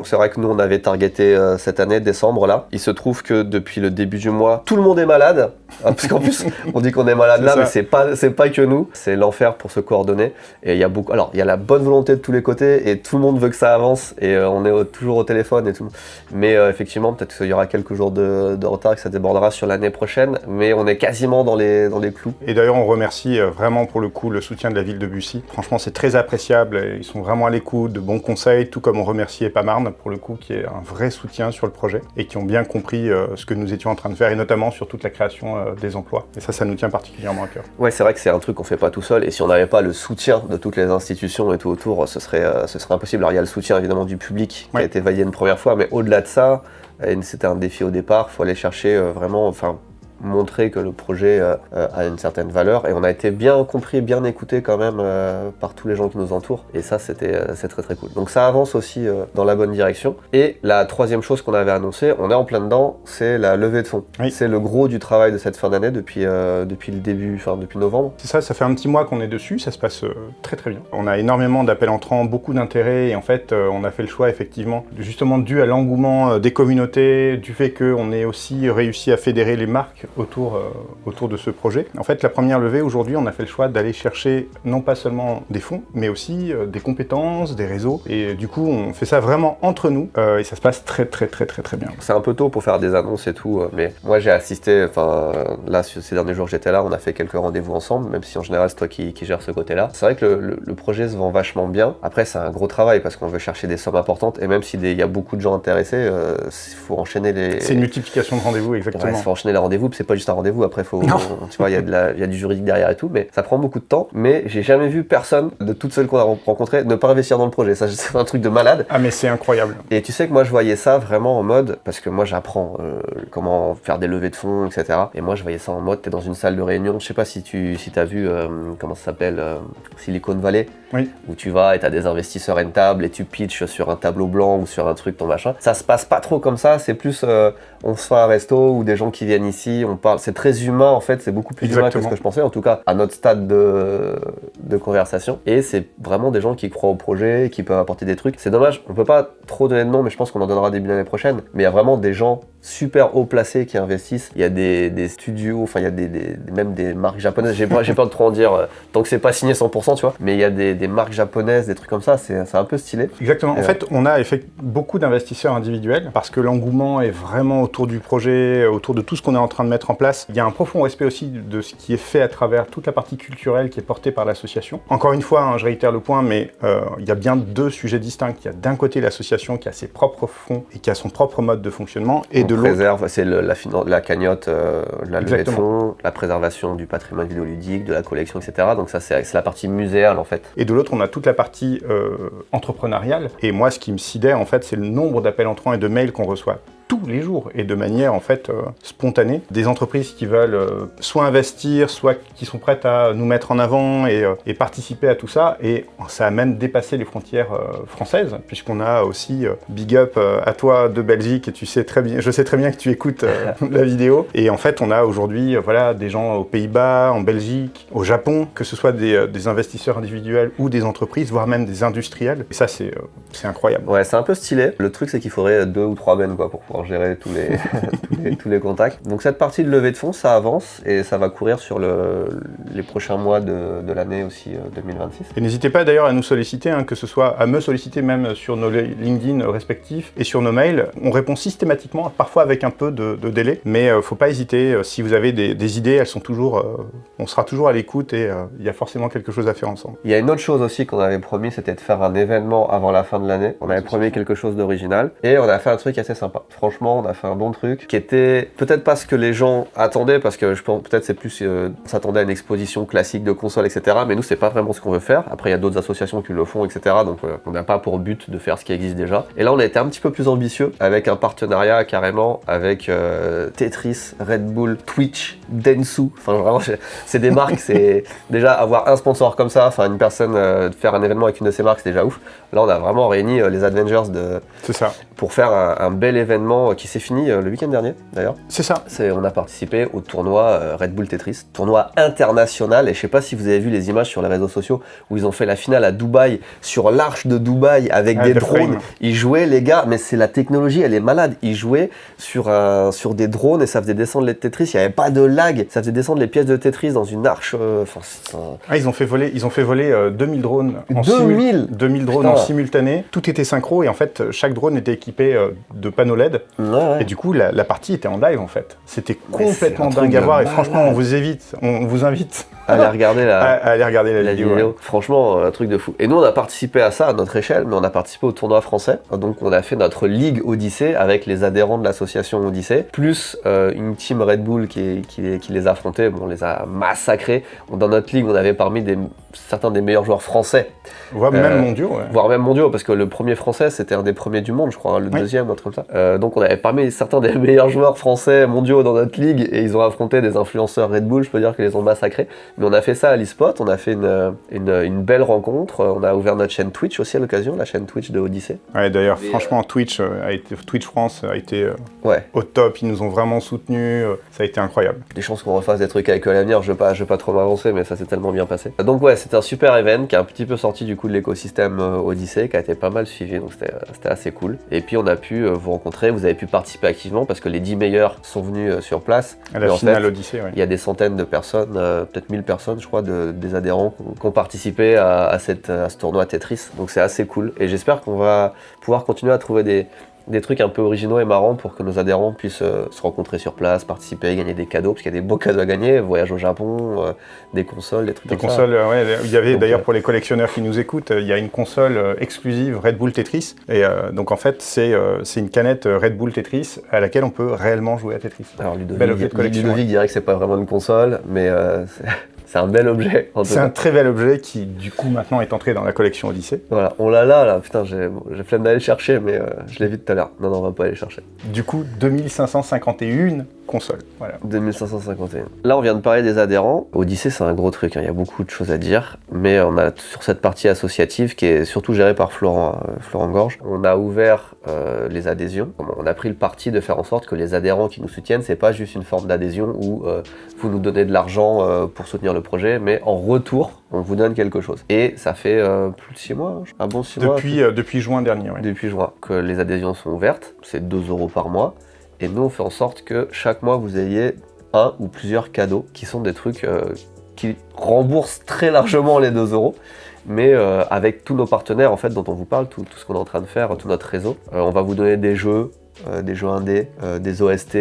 C'est vrai que nous, on avait targeté cette année, décembre, là. Il se trouve que depuis le début du mois, tout le monde est malade. Parce qu'en plus, on dit qu'on est malade là, mais c'est pas que nous. C'est l'enfer pour se coordonner. Et il y a beaucoup... Alors, il y a la bonne volonté de tous les côtés, et tout le monde veut que ça avance, et on est toujours au téléphone et tout. Mais effectivement, peut-être qu'il y aura quelques jours de retard, que ça débordera sur l'année prochaine, mais on est quasiment dans les clous. Et d'ailleurs, on remercie vraiment pour le coup le soutien de la ville de Bussy. Franchement, c'est très appréciable. Ils sont vraiment à l'écoute, de bons conseils, tout comme on remercie Epamarne pour le coup, qui est un vrai soutien sur le projet et qui ont bien compris ce que nous étions en train de faire, et notamment sur toute la création des emplois. Et ça nous tient particulièrement à cœur. Ouais, c'est vrai que c'est un truc qu'on fait pas tout seul. Et si on n'avait pas le soutien de toutes les institutions et tout autour, ce serait impossible. Alors il y a le soutien évidemment du public qui a été validé une première fois, mais au-delà de ça, c'était un défi au départ. Il faut aller chercher vraiment, montrer que le projet a une certaine valeur, et on a été bien compris, bien écouté quand même par tous les gens qui nous entourent, et ça c'est très cool. Donc ça avance aussi dans la bonne direction. Et la troisième chose qu'on avait annoncé, on est en plein dedans, c'est la levée de fonds. Oui. C'est le gros du travail de cette fin d'année depuis le début, depuis novembre. C'est ça fait un petit mois qu'on est dessus, ça se passe très bien. On a énormément d'appels entrants, beaucoup d'intérêt, et en fait on a fait le choix effectivement, justement dû à l'engouement des communautés, du fait qu'on ait aussi réussi à fédérer les marques autour de ce projet. En fait, la première levée, aujourd'hui, on a fait le choix d'aller chercher non pas seulement des fonds, mais aussi des compétences, des réseaux. Et du coup, on fait ça vraiment entre nous, et ça se passe très bien. C'est un peu tôt pour faire des annonces et tout, mais moi j'ai assisté, là, ces derniers jours j'étais là, on a fait quelques rendez-vous ensemble, même si en général c'est toi qui gères ce côté-là. C'est vrai que le projet se vend vachement bien. Après, c'est un gros travail parce qu'on veut chercher des sommes importantes, et même s'il y a beaucoup de gens intéressés, il faut enchaîner les... C'est une multiplication de rendez-vous, exactement. Il faut enchaîner les rendez-vous, c'est pas juste un rendez-vous, après tu vois, il y a du juridique derrière et tout, mais ça prend beaucoup de temps. Mais j'ai jamais vu personne de toutes celles qu'on a rencontrées ne pas investir dans le projet. Ça, c'est un truc de malade. Ah, mais c'est incroyable. Et tu sais que moi je voyais ça vraiment en mode, parce que moi j'apprends comment faire des levées de fonds, etc. Et moi je voyais ça en mode, t'es dans une salle de réunion, je sais pas si t'as vu, comment ça s'appelle, Silicon Valley, oui. Où tu vas et t'as des investisseurs rentables et tu pitches sur un tableau blanc ou sur un truc, ton machin. Ça se passe pas trop comme ça, c'est plus on se fait un resto ou des gens qui viennent ici, on parle, c'est très humain en fait, c'est beaucoup plus humain que ce que je pensais, en tout cas à notre stade de conversation, et c'est vraiment des gens qui croient au projet, qui peuvent apporter des trucs. C'est dommage, on peut pas trop donner de nom, mais je pense qu'on en donnera début l'année prochaine, mais il y a vraiment des gens super haut placés qui investissent. Il y a des studios, il y a même des marques japonaises, j'ai peur de trop en dire tant que c'est pas signé 100%, tu vois, mais il y a des des marques japonaises, des trucs comme ça, c'est un peu stylé. Exactement. En fait, on a beaucoup d'investisseurs individuels parce que l'engouement est vraiment autour du projet, autour de tout ce qu'on est en train de mettre en place. Il y a un profond respect aussi de ce qui est fait à travers toute la partie culturelle qui est portée par l'association. Encore une fois, je réitère le point, mais il y a bien deux sujets distincts. Il y a d'un côté l'association qui a ses propres fonds et qui a son propre mode de fonctionnement, et de l'autre... préserve, c'est la cagnotte, la levée de fonds, la préservation du patrimoine vidéoludique, de la collection, etc. Donc ça, c'est la partie muséale, en fait. Et de l'autre, on a toute la partie entrepreneuriale. Et moi, ce qui me sidère, en fait, c'est le nombre d'appels entrants et de mails qu'on reçoit tous les jours et de manière en fait spontanée. Des entreprises qui veulent soit investir, soit qui sont prêtes à nous mettre en avant et participer à tout ça. Et ça a même dépassé les frontières françaises, puisqu'on a aussi big up à toi de Belgique, et tu sais très bien, je sais très bien que tu écoutes la vidéo. Et en fait, on a aujourd'hui voilà, des gens aux Pays-Bas, en Belgique, au Japon, que ce soit des investisseurs individuels ou des entreprises, voire même des industriels. Et ça, c'est incroyable. Ouais, c'est un peu stylé. Le truc, c'est qu'il faudrait 2 ou 3 bennes quoi, pour pouvoir gérer tous les contacts. Donc cette partie de levée de fonds, ça avance et ça va courir sur les prochains mois de l'année aussi 2026. Et n'hésitez pas d'ailleurs à nous solliciter, que ce soit à me solliciter même sur nos LinkedIn respectifs et sur nos mails. On répond systématiquement, parfois avec un peu de délai, mais faut pas hésiter. Si vous avez des idées, elles sont toujours, on sera toujours à l'écoute et il y a forcément quelque chose à faire ensemble. Il y a une autre chose aussi qu'on avait promis, c'était de faire un événement avant la fin de l'année. On avait promis quelque chose d'original et on a fait un truc assez sympa. Franchement, on a fait un bon truc qui était peut-être pas ce que les gens attendaient, parce que je pense peut-être c'est plus on s'attendait à une exposition classique de consoles, etc. Mais nous, c'est pas vraiment ce qu'on veut faire. Après, il y a d'autres associations qui le font, etc. Donc on n'a pas pour but de faire ce qui existe déjà. Et là, on a été un petit peu plus ambitieux avec un partenariat carrément avec Tetris, Red Bull, Twitch, Densu. Enfin vraiment, c'est des marques. C'est déjà avoir un sponsor comme ça, enfin une personne faire un événement avec une de ces marques, c'est déjà ouf. Là, on a vraiment réuni les Avengers pour faire un bel événement qui s'est fini le week-end dernier d'ailleurs. C'est ça. On a participé au tournoi Red Bull Tetris, tournoi international, et je sais pas si vous avez vu les images sur les réseaux sociaux où ils ont fait la finale à Dubaï, sur l'arche de Dubaï avec des drones. Ils jouaient, les gars, mais c'est la technologie, elle est malade. Ils jouaient sur des drones et ça faisait descendre les Tetris, il n'y avait pas de lag, ça faisait descendre les pièces de Tetris dans une arche. Ils ont fait voler 2000 drones en 2000 drones en simultané. Tout était synchro et en fait chaque drone était équipé de panneaux LED. Ouais. Et du coup la partie était en live en fait. C'était complètement dingue à voir et franchement on vous invite à aller regarder la vidéo. Ouais. Franchement, un truc de fou. Et nous, on a participé à ça à notre échelle, mais on a participé au tournoi français. Donc, on a fait notre Ligue Odyssée avec les adhérents de l'association Odyssée, plus une team Red Bull qui les a affrontés. Bon, on les a massacrés. Dans notre ligue, on avait parmi certains des meilleurs joueurs français. Voire même mondiaux. Ouais. Voire même mondiaux, parce que le premier français, c'était un des premiers du monde, je crois, le deuxième, un truc comme ça. Donc, on avait parmi certains des meilleurs joueurs français mondiaux dans notre ligue, et ils ont affronté des influenceurs Red Bull, je peux dire qu'ils les ont massacrés. Mais on a fait ça à l'eSpot, on a fait une belle rencontre, on a ouvert notre chaîne Twitch aussi à l'occasion, la chaîne Twitch de Odyssée. Ouais, d'ailleurs, franchement, Twitch France a été au top, ils nous ont vraiment soutenus, ça a été incroyable. Des chances qu'on refasse des trucs avec eux à l'avenir, je vais pas trop m'avancer, mais ça s'est tellement bien passé. Donc ouais, c'était un super event qui est un petit peu sorti du coup de l'écosystème Odyssée, qui a été pas mal suivi, donc c'était assez cool. Et puis on a pu vous rencontrer, vous avez pu participer activement, parce que les 10 meilleurs sont venus sur place. À la finale Odyssée, ouais. Il y a des centaines de personnes, peut-être 1000 personnes, je crois, des adhérents qui ont participé à ce tournoi Tetris. Donc c'est assez cool. Et j'espère qu'on va pouvoir continuer à trouver des trucs un peu originaux et marrants pour que nos adhérents puissent se rencontrer sur place, participer, gagner des cadeaux, parce qu'il y a des beaux cadeaux à gagner, voyage au Japon, des consoles, des trucs comme ça. Des consoles, ouais. Il y avait d'ailleurs pour les collectionneurs qui nous écoutent, il y a une console exclusive Red Bull Tetris. Et donc en fait, c'est une canette Red Bull Tetris à laquelle on peut réellement jouer à Tetris. Alors Ludovic dirait que c'est pas vraiment une console, mais c'est un bel objet. C'est un très bel objet qui, du coup, maintenant est entré dans la collection Odyssée. Voilà, on l'a là, putain, j'ai flemme d'aller le chercher, mais je l'ai vu tout à l'heure. Non, on va pas aller le chercher. Du coup, 2551 consoles. Voilà. 2551. Là, on vient de parler des adhérents. Odyssée, c'est un gros truc, il y a beaucoup de choses à dire, mais on a sur cette partie associative qui est surtout gérée par Florent Gorge. On a ouvert les adhésions. On a pris le parti de faire en sorte que les adhérents qui nous soutiennent, c'est pas juste une forme d'adhésion où vous nous donnez de l'argent pour soutenir le projet, mais en retour, on vous donne quelque chose. Et ça fait plus de 6 mois, un bon 6 mois. Depuis juin dernier, oui. Depuis juin, que les adhésions sont ouvertes, c'est 2 € par mois. Et nous, on fait en sorte que chaque mois, vous ayez un ou plusieurs cadeaux qui sont des trucs qui rembourse très largement les 2 €. Mais avec tous nos partenaires en fait, dont on vous parle, tout ce qu'on est en train de faire, tout notre réseau, on va vous donner des jeux indés, des OST,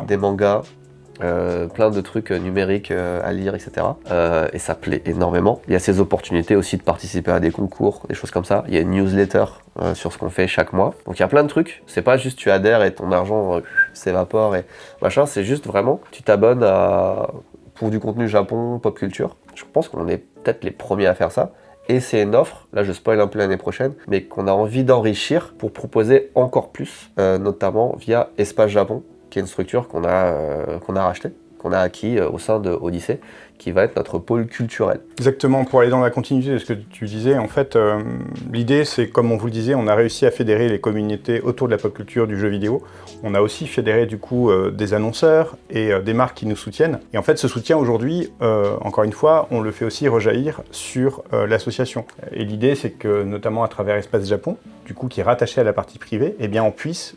des mangas, plein de trucs numériques à lire, etc. Et ça plaît énormément. Il y a ces opportunités aussi de participer à des concours, des choses comme ça. Il y a une newsletter sur ce qu'on fait chaque mois. Donc il y a plein de trucs. C'est pas juste tu adhères et ton argent s'évapore et machin. C'est juste vraiment tu t'abonnes pour du contenu Japon, pop culture. Je pense qu'on est peut-être les premiers à faire ça. Et c'est une offre, là je spoil un peu l'année prochaine, mais qu'on a envie d'enrichir pour proposer encore plus, notamment via Espace Japon, qui est une structure qu'on a rachetée, qu'on a acquis au sein de Odyssée, qui va être notre pôle culturel. Exactement, pour aller dans la continuité de ce que tu disais, en fait, l'idée c'est, comme on vous le disait, on a réussi à fédérer les communautés autour de la pop culture du jeu vidéo. On a aussi fédéré du coup des annonceurs et des marques qui nous soutiennent. Et en fait, ce soutien aujourd'hui, encore une fois, on le fait aussi rejaillir sur l'association. Et l'idée c'est que, notamment à travers Espace Japon, du coup qui est rattaché à la partie privée, eh bien on puisse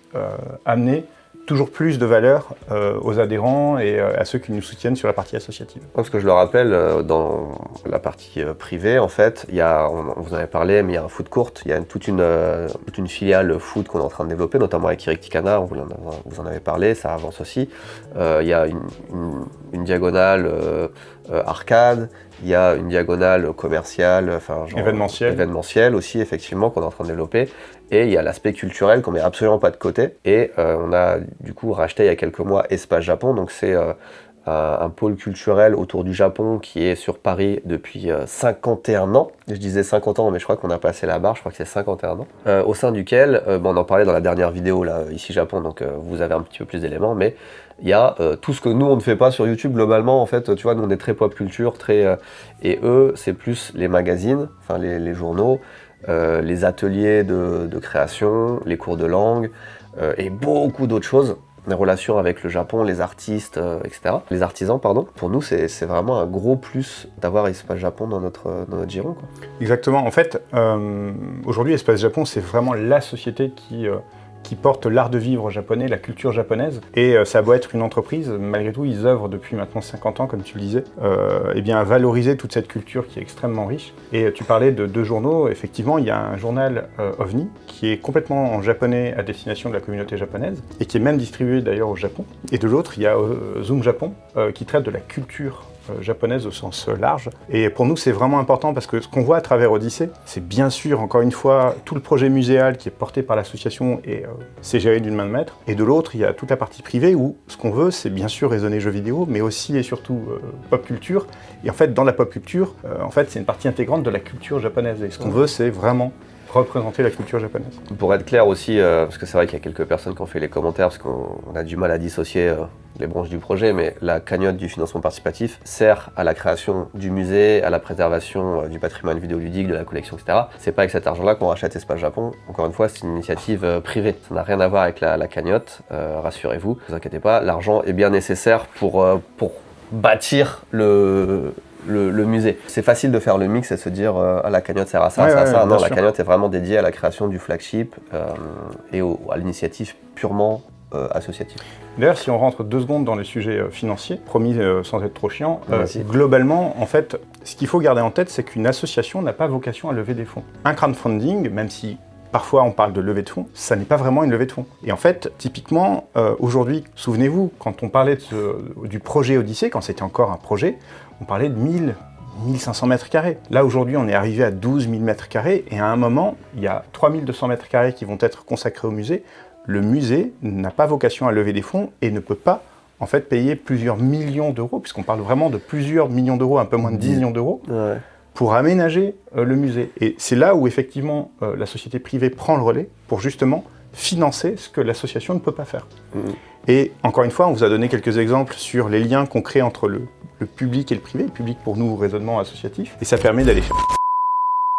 amener toujours plus de valeur aux adhérents et à ceux qui nous soutiennent sur la partie associative. Parce que je le rappelle, dans la partie privée, en fait, on vous en avait parlé, mais il y a un food court, il y a toute une filiale food qu'on est en train de développer, notamment avec Eric Tikana, vous en avez parlé, ça avance aussi. Il y a une diagonale arcade, il y a une diagonale commerciale, enfin événementielle aussi, effectivement, qu'on est en train de développer. Et il y a l'aspect culturel qu'on met absolument pas de côté. Et on a du coup racheté il y a quelques mois Espace Japon, donc c'est un pôle culturel autour du Japon qui est sur Paris depuis 51 ans. Je disais 50 ans, mais je crois qu'on a passé la barre, je crois que c'est 51 ans. Au sein duquel, on en parlait dans la dernière vidéo, là, ici Japon, donc vous avez un petit peu plus d'éléments, mais il y a tout ce que nous on ne fait pas sur YouTube globalement, en fait, tu vois, nous on est très pop culture, et eux c'est plus les magazines, enfin les journaux, les ateliers de création, les cours de langue, et beaucoup d'autres choses. Les relations avec le Japon, les artistes, etc. Les artisans, pardon. Pour nous, c'est vraiment un gros plus d'avoir Espace Japon dans notre giron, quoi. Exactement. En fait, aujourd'hui, Espace Japon, c'est vraiment la société qui porte l'art de vivre japonais, la culture japonaise. Et ça a beau être une entreprise, malgré tout, ils œuvrent depuis maintenant 50 ans, comme tu le disais, eh bien, à valoriser toute cette culture qui est extrêmement riche. Et tu parlais de 2 journaux. Effectivement, il y a un journal OVNI qui est complètement en japonais à destination de la communauté japonaise et qui est même distribué d'ailleurs au Japon. Et de l'autre, il y a Zoom Japon qui traite de la culture japonaise au sens large. Et pour nous, c'est vraiment important parce que ce qu'on voit à travers Odyssée, c'est bien sûr, encore une fois, tout le projet muséal qui est porté par l'association et c'est géré d'une main de maître. Et de l'autre, il y a toute la partie privée où ce qu'on veut, c'est bien sûr raisonner jeux vidéo, mais aussi et surtout pop culture. Et en fait, dans la pop culture, en fait, c'est une partie intégrante de la culture japonaise. Et ce qu'on veut, c'est vraiment représenter la culture japonaise. Pour être clair aussi, parce que c'est vrai qu'il y a quelques personnes qui ont fait les commentaires, parce qu'on a du mal à dissocier les branches du projet, mais la cagnotte du financement participatif sert à la création du musée, à la préservation du patrimoine vidéoludique, de la collection, etc. C'est pas avec cet argent-là qu'on rachète Espace Japon. Encore une fois, c'est une initiative privée. Ça n'a rien à voir avec la cagnotte, rassurez-vous. Ne vous inquiétez pas, l'argent est bien nécessaire pour bâtir le musée. C'est facile de faire le mix et se dire la cagnotte sert à ça, ça, ça. Non, la cagnotte est vraiment dédiée à la création du flagship et à l'initiative purement associative. D'ailleurs, si on rentre 2 secondes dans les sujets financiers, promis sans être trop chiant, globalement, en fait, ce qu'il faut garder en tête, c'est qu'une association n'a pas vocation à lever des fonds. Un crowdfunding, même si parfois on parle de levée de fonds, ça n'est pas vraiment une levée de fonds. Et en fait, typiquement, aujourd'hui, souvenez-vous, quand on parlait du projet Odyssée, quand c'était encore un projet, on parlait de 1500 mètres carrés. Là, aujourd'hui, on est arrivé à 12 000 mètres carrés, et à un moment, il y a 3200 mètres carrés qui vont être consacrés au musée. Le musée n'a pas vocation à lever des fonds et ne peut pas, en fait, payer plusieurs millions d'euros, puisqu'on parle vraiment de plusieurs millions d'euros, un peu moins de 10 millions d'euros, pour aménager le musée. Et c'est là où, effectivement, la société privée prend le relais pour justement financer ce que l'association ne peut pas faire. Et encore une fois, on vous a donné quelques exemples sur les liens qu'on crée entre le public et le privé, le public pour nous, raisonnement associatif, et ça permet d'aller chercher.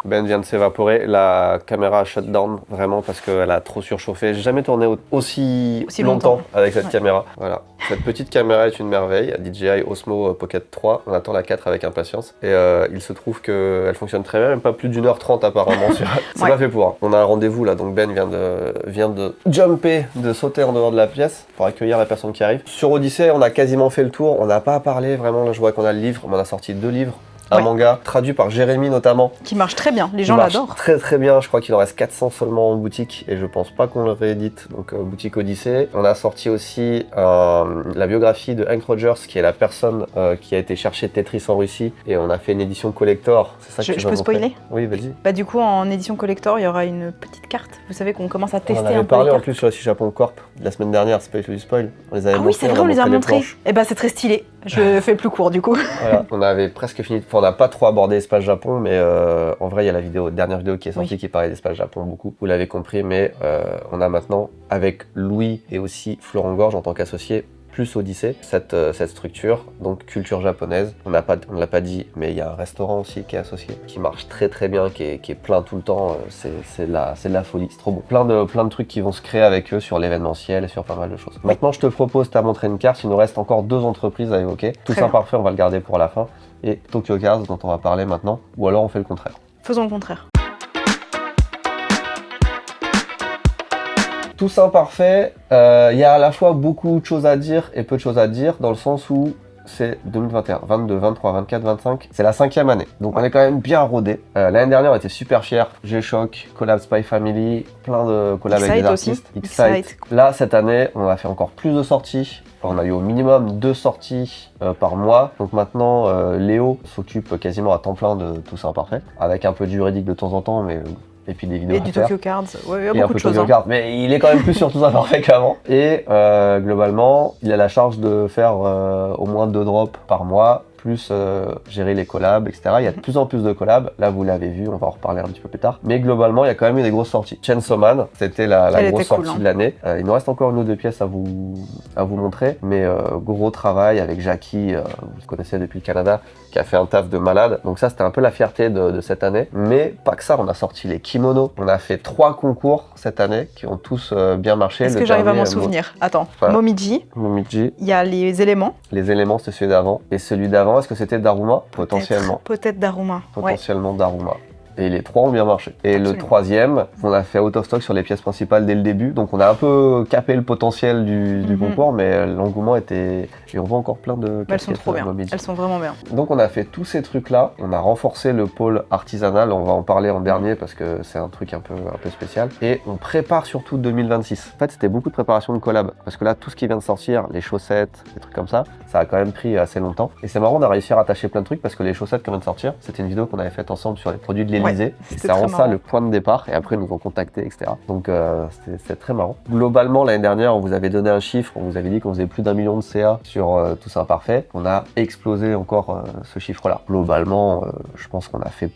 Ben vient de s'évaporer, la caméra a shut down vraiment parce qu'elle a trop surchauffé. J'ai jamais tourné aussi longtemps avec cette caméra. Voilà. Cette petite caméra est une merveille, DJI Osmo Pocket 3. On attend la 4 avec impatience. Et il se trouve qu'elle fonctionne très bien, même pas plus d'1h30 apparemment. C'est pas fait pour. Hein. On a un rendez-vous là, donc Ben vient de jumper, de sauter en dehors de la pièce pour accueillir la personne qui arrive. Sur Odyssey, on a quasiment fait le tour. On n'a pas parlé vraiment. Là, je vois qu'on a le livre. On en a sorti 2 livres. Un manga traduit par Jérémy notamment. Qui marche très bien, les gens l'adorent. Très très bien, je crois qu'il en reste 400 seulement en boutique et je pense pas qu'on le réédite, donc boutique Odyssée. On a sorti aussi la biographie de Hank Rogers qui est la personne qui a été chercher Tetris en Russie et on a fait une édition collector. C'est ça que je peux spoiler ? Oui, vas-y. Bah du coup en édition collector il y aura une petite carte, vous savez qu'on commence à tester un peu. On avait parlé en plus sur la Japon Corp la semaine dernière, c'est pas du spoil. On les avait montrés, oui c'est vrai, on les a montrés. Et bah c'est très stylé, je fais plus court du coup. Voilà, on avait presque fini, on n'a pas trop abordé Espace Japon, mais en vrai il y a la dernière vidéo qui est sortie qui parlait d'Espace Japon beaucoup, vous l'avez compris, mais on a maintenant avec Louis et aussi Florent Gorge en tant qu'associé plus Odyssée, cette structure, donc culture japonaise. On ne l'a pas dit, mais il y a un restaurant aussi qui est associé, qui marche très très bien, qui est plein tout le temps, c'est de la folie, c'est trop bon. Plein de trucs qui vont se créer avec eux sur l'événementiel et sur pas mal de choses. Maintenant je te propose, tu as montré une carte, il nous reste encore 2 entreprises à évoquer. Tous Imparfaits, on va le garder pour la fin, et Tokyo Cars dont on va parler maintenant, ou alors on fait le contraire. Faisons le contraire. Tous Imparfaits, il y a à la fois beaucoup de choses à dire et peu de choses à dire, dans le sens où c'est 2021, 22, 23, 24, 25, c'est la 5e année. Donc on est quand même bien rodé. L'année dernière, on était super fiers. G-Shock, collab Spy Family, plein de collabs avec des artistes. Excite. Là, cette année, on a fait encore plus de sorties. On a eu au minimum 2 sorties par mois. Donc maintenant, Léo s'occupe quasiment à temps plein de Tous Imparfaits, avec un peu de juridique de temps en temps, mais... Et puis des vidéos et du Tokyo Cards, ouais, il y a beaucoup de choses. Mais il est quand même plus sur Tous Imparfaits qu'avant. Et globalement, il a la charge de faire au moins 2 drops par mois, plus gérer les collabs, etc. Il y a de plus en plus de collabs. Là, vous l'avez vu, on va en reparler un petit peu plus tard. Mais globalement, il y a quand même eu des grosses sorties. Chainsaw Man, c'était la grosse sortie de l'année. Il nous reste encore 1 ou 2 pièces à vous montrer. Mais gros travail avec Jackie, vous le connaissez depuis le Canada, qui a fait un taf de malade. Donc ça, c'était un peu la fierté de cette année. Mais pas que ça, on a sorti les kimonos. On a fait 3 concours cette année qui ont tous bien marché. Est-ce que j'arrive à m'en souvenir ? Attends, voilà. Momiji. Il y a les éléments. Les éléments, c'est celui d'avant. Et celui d'avant, est-ce que c'était Daruma ? Potentiellement. Peut-être Daruma. Potentiellement Daruma. Et les 3 ont bien marché. Et le 3e, on a fait out of stock sur les pièces principales dès le début. Donc on a un peu capé le potentiel du concours, mais l'engouement était... Et on voit encore plein de... Elles sont trop bien, elles sont vraiment bien. Donc on a fait tous ces trucs-là. On a renforcé le pôle artisanal, on va en parler en dernier parce que c'est un truc un peu spécial. Et on prépare surtout 2026. En fait, c'était beaucoup de préparation de collab. Parce que là, tout ce qui vient de sortir, les chaussettes, des trucs comme ça a quand même pris assez longtemps. Et c'est marrant, on a réussi à rattacher plein de trucs parce que les chaussettes qui viennent de sortir, c'était une vidéo qu'on avait faite ensemble sur les produits de l'Elysée. Et ça rend ça le point de départ. Et après, ils nous ont contactés, etc. Donc c'était très marrant. Globalement, l'année dernière, on vous avait donné un chiffre. On vous avait dit qu'on faisait plus d'1 million de CA sur Tous Imparfaits. On a explosé encore ce chiffre-là. Globalement, je pense qu'on a fait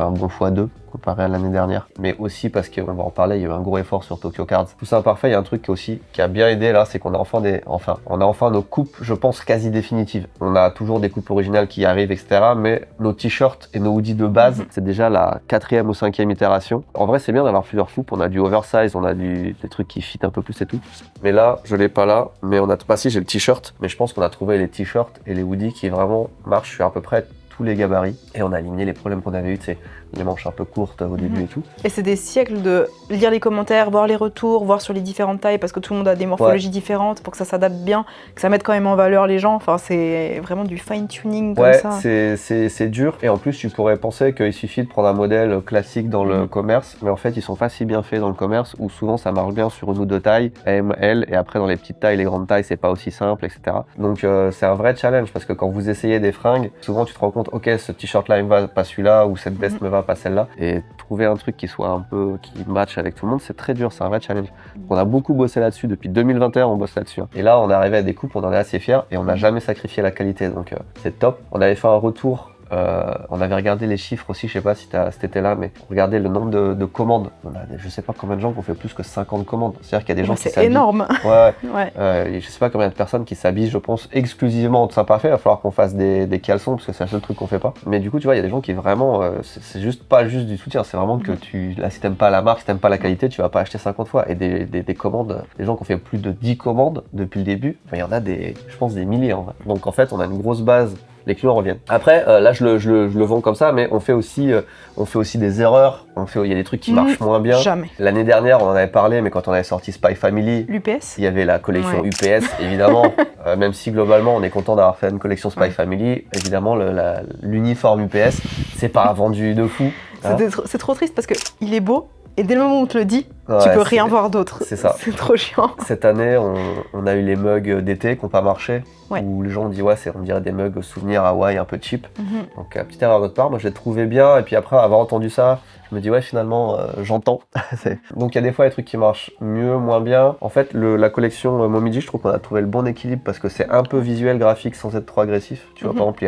un bon x2 comparé à l'année dernière. Mais aussi parce qu'on va en parler, il y a eu un gros effort sur Tokyo Cards. Tous Imparfaits, il y a un truc qui a bien aidé là, c'est qu'on a enfin nos coupes, je pense, quasi définitives. On a toujours des coupes originales qui arrivent, etc. Mais nos t-shirts et nos hoodies de base, c'est déjà la 4e ou 5e itération. En vrai, c'est bien d'avoir plusieurs coupes. On a du oversize, on a des trucs qui fit un peu plus et tout. Mais là, je l'ai pas là, mais on a pas si j'ai le t-shirt, mais je pense qu'on a trouvé les t-shirts et les hoodies qui vraiment marchent sur à peu près tous les gabarits et on a éliminé les problèmes qu'on avait eu, c'est les manches un peu courtes au début et tout. Et c'est des siècles de lire les commentaires, voir les retours, voir sur les différentes tailles parce que tout le monde a des morphologies différentes pour que ça s'adapte bien, que ça mette quand même en valeur les gens. Enfin, c'est vraiment du fine-tuning comme ça. C'est dur et en plus tu pourrais penser qu'il suffit de prendre un modèle classique dans le commerce, mais en fait ils sont pas si bien faits dans le commerce où souvent ça marche bien sur 1 ou 2 tailles, M, L, et après dans les petites tailles, les grandes tailles c'est pas aussi simple, etc. Donc c'est un vrai challenge parce que quand vous essayez des fringues, souvent tu te rends compte ok ce t-shirt là il me va pas celui-là ou cette veste me va pas celle-là, et trouver un truc qui soit un peu qui match avec tout le monde c'est très dur, c'est un vrai challenge. On a beaucoup bossé là-dessus depuis 2021, on bosse là-dessus et là on est arrivé à des coupes, on en est assez fiers et on n'a jamais sacrifié la qualité, donc c'est top. On avait fait un retour on avait regardé les chiffres aussi, je sais pas si t'étais là, mais regardez le nombre de commandes. On a, je sais pas combien de gens qui ont fait plus que 50 commandes. C'est-à-dire qu'il y a des gens qui s'habillent. C'est énorme. Ouais. Ouais. Je sais pas combien de personnes qui s'habillent, je pense, exclusivement en dessin parfait. Il va falloir qu'on fasse des caleçons parce que c'est le seul truc qu'on fait pas. Mais du coup, tu vois, il y a des gens qui vraiment, c'est juste pas juste du soutien, c'est vraiment que là, si t'aimes pas la marque, si t'aimes pas la qualité, tu vas pas acheter 50 fois. Et des commandes, des gens qui ont fait plus de 10 commandes depuis le début, il y en a je pense des milliers en vrai. Donc en fait, on a une grosse base. Les clients reviennent. Après, là, je le vends comme ça, mais on fait aussi des erreurs. Il y a des trucs qui marchent moins bien. Jamais. L'année dernière, on en avait parlé, mais quand on avait sorti Spy Family, l'UPS, il y avait la collection UPS, évidemment. Même si globalement, on est content d'avoir fait une collection Spy Family, évidemment, l'uniforme UPS, c'est pas vendu de fou. Hein. C'est trop triste parce que il est beau. Et dès le moment où on te le dit, tu peux rien voir d'autre. C'est ça. C'est trop chiant. Cette année, on a eu les mugs d'été qui n'ont pas marché. Où les gens ont dit on dirait des mugs souvenirs Hawaï un peu cheap. Donc petite erreur de notre part, moi je l'ai trouvé bien. Et puis après avoir entendu ça, je me dis finalement j'entends. Donc il y a des fois des trucs qui marchent mieux, moins bien. En fait la collection Momiji, je trouve qu'on a trouvé le bon équilibre parce que c'est un peu visuel, graphique sans être trop agressif. Tu vois par exemple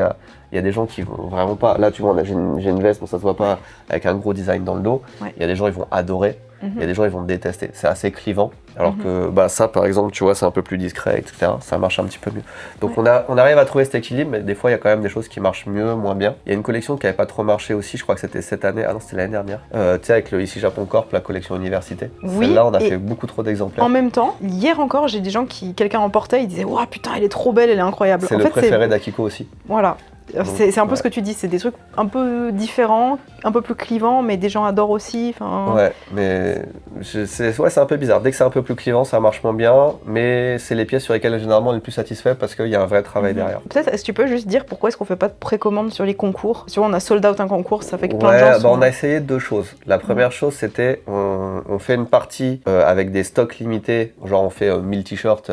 il y a des gens qui vont vraiment pas. Là tu vois j'ai une veste, mais ça se voit pas avec un gros design dans le dos. Il y a des gens ils vont adorer. Il y a des gens ils vont détester, c'est assez clivant. Alors que ça par exemple tu vois c'est un peu plus discret, etc. Ça marche un petit peu mieux. Donc on arrive à trouver cet équilibre, mais des fois il y a quand même des choses qui marchent mieux, moins bien. Il y a une collection qui n'avait pas trop marché aussi, je crois que c'était cette année, c'était l'année dernière. Tu sais avec le Ici Japon Corp, la collection université. Celle-là on a fait beaucoup trop d'exemplaires. En même temps, hier encore j'ai des gens quelqu'un en portait, ils disaient ouah putain elle est trop belle, elle est incroyable. C'est le préféré d'Akiko aussi. Voilà. C'est un peu ce que tu dis, c'est des trucs un peu différents, un peu plus clivants, mais des gens adorent aussi. Ouais, mais c'est un peu bizarre. Dès que c'est un peu plus clivant, ça marche moins bien, mais c'est les pièces sur lesquelles généralement on est le plus satisfait parce qu'il y a un vrai travail derrière. Peut-être, est-ce que tu peux juste dire pourquoi est-ce qu'on fait pas de précommande sur les concours? Tu vois, on a sold out un concours, ça fait que plein de gens on a essayé deux choses. La première chose, c'était on fait une partie avec des stocks limités, genre on fait 1000 t-shirts,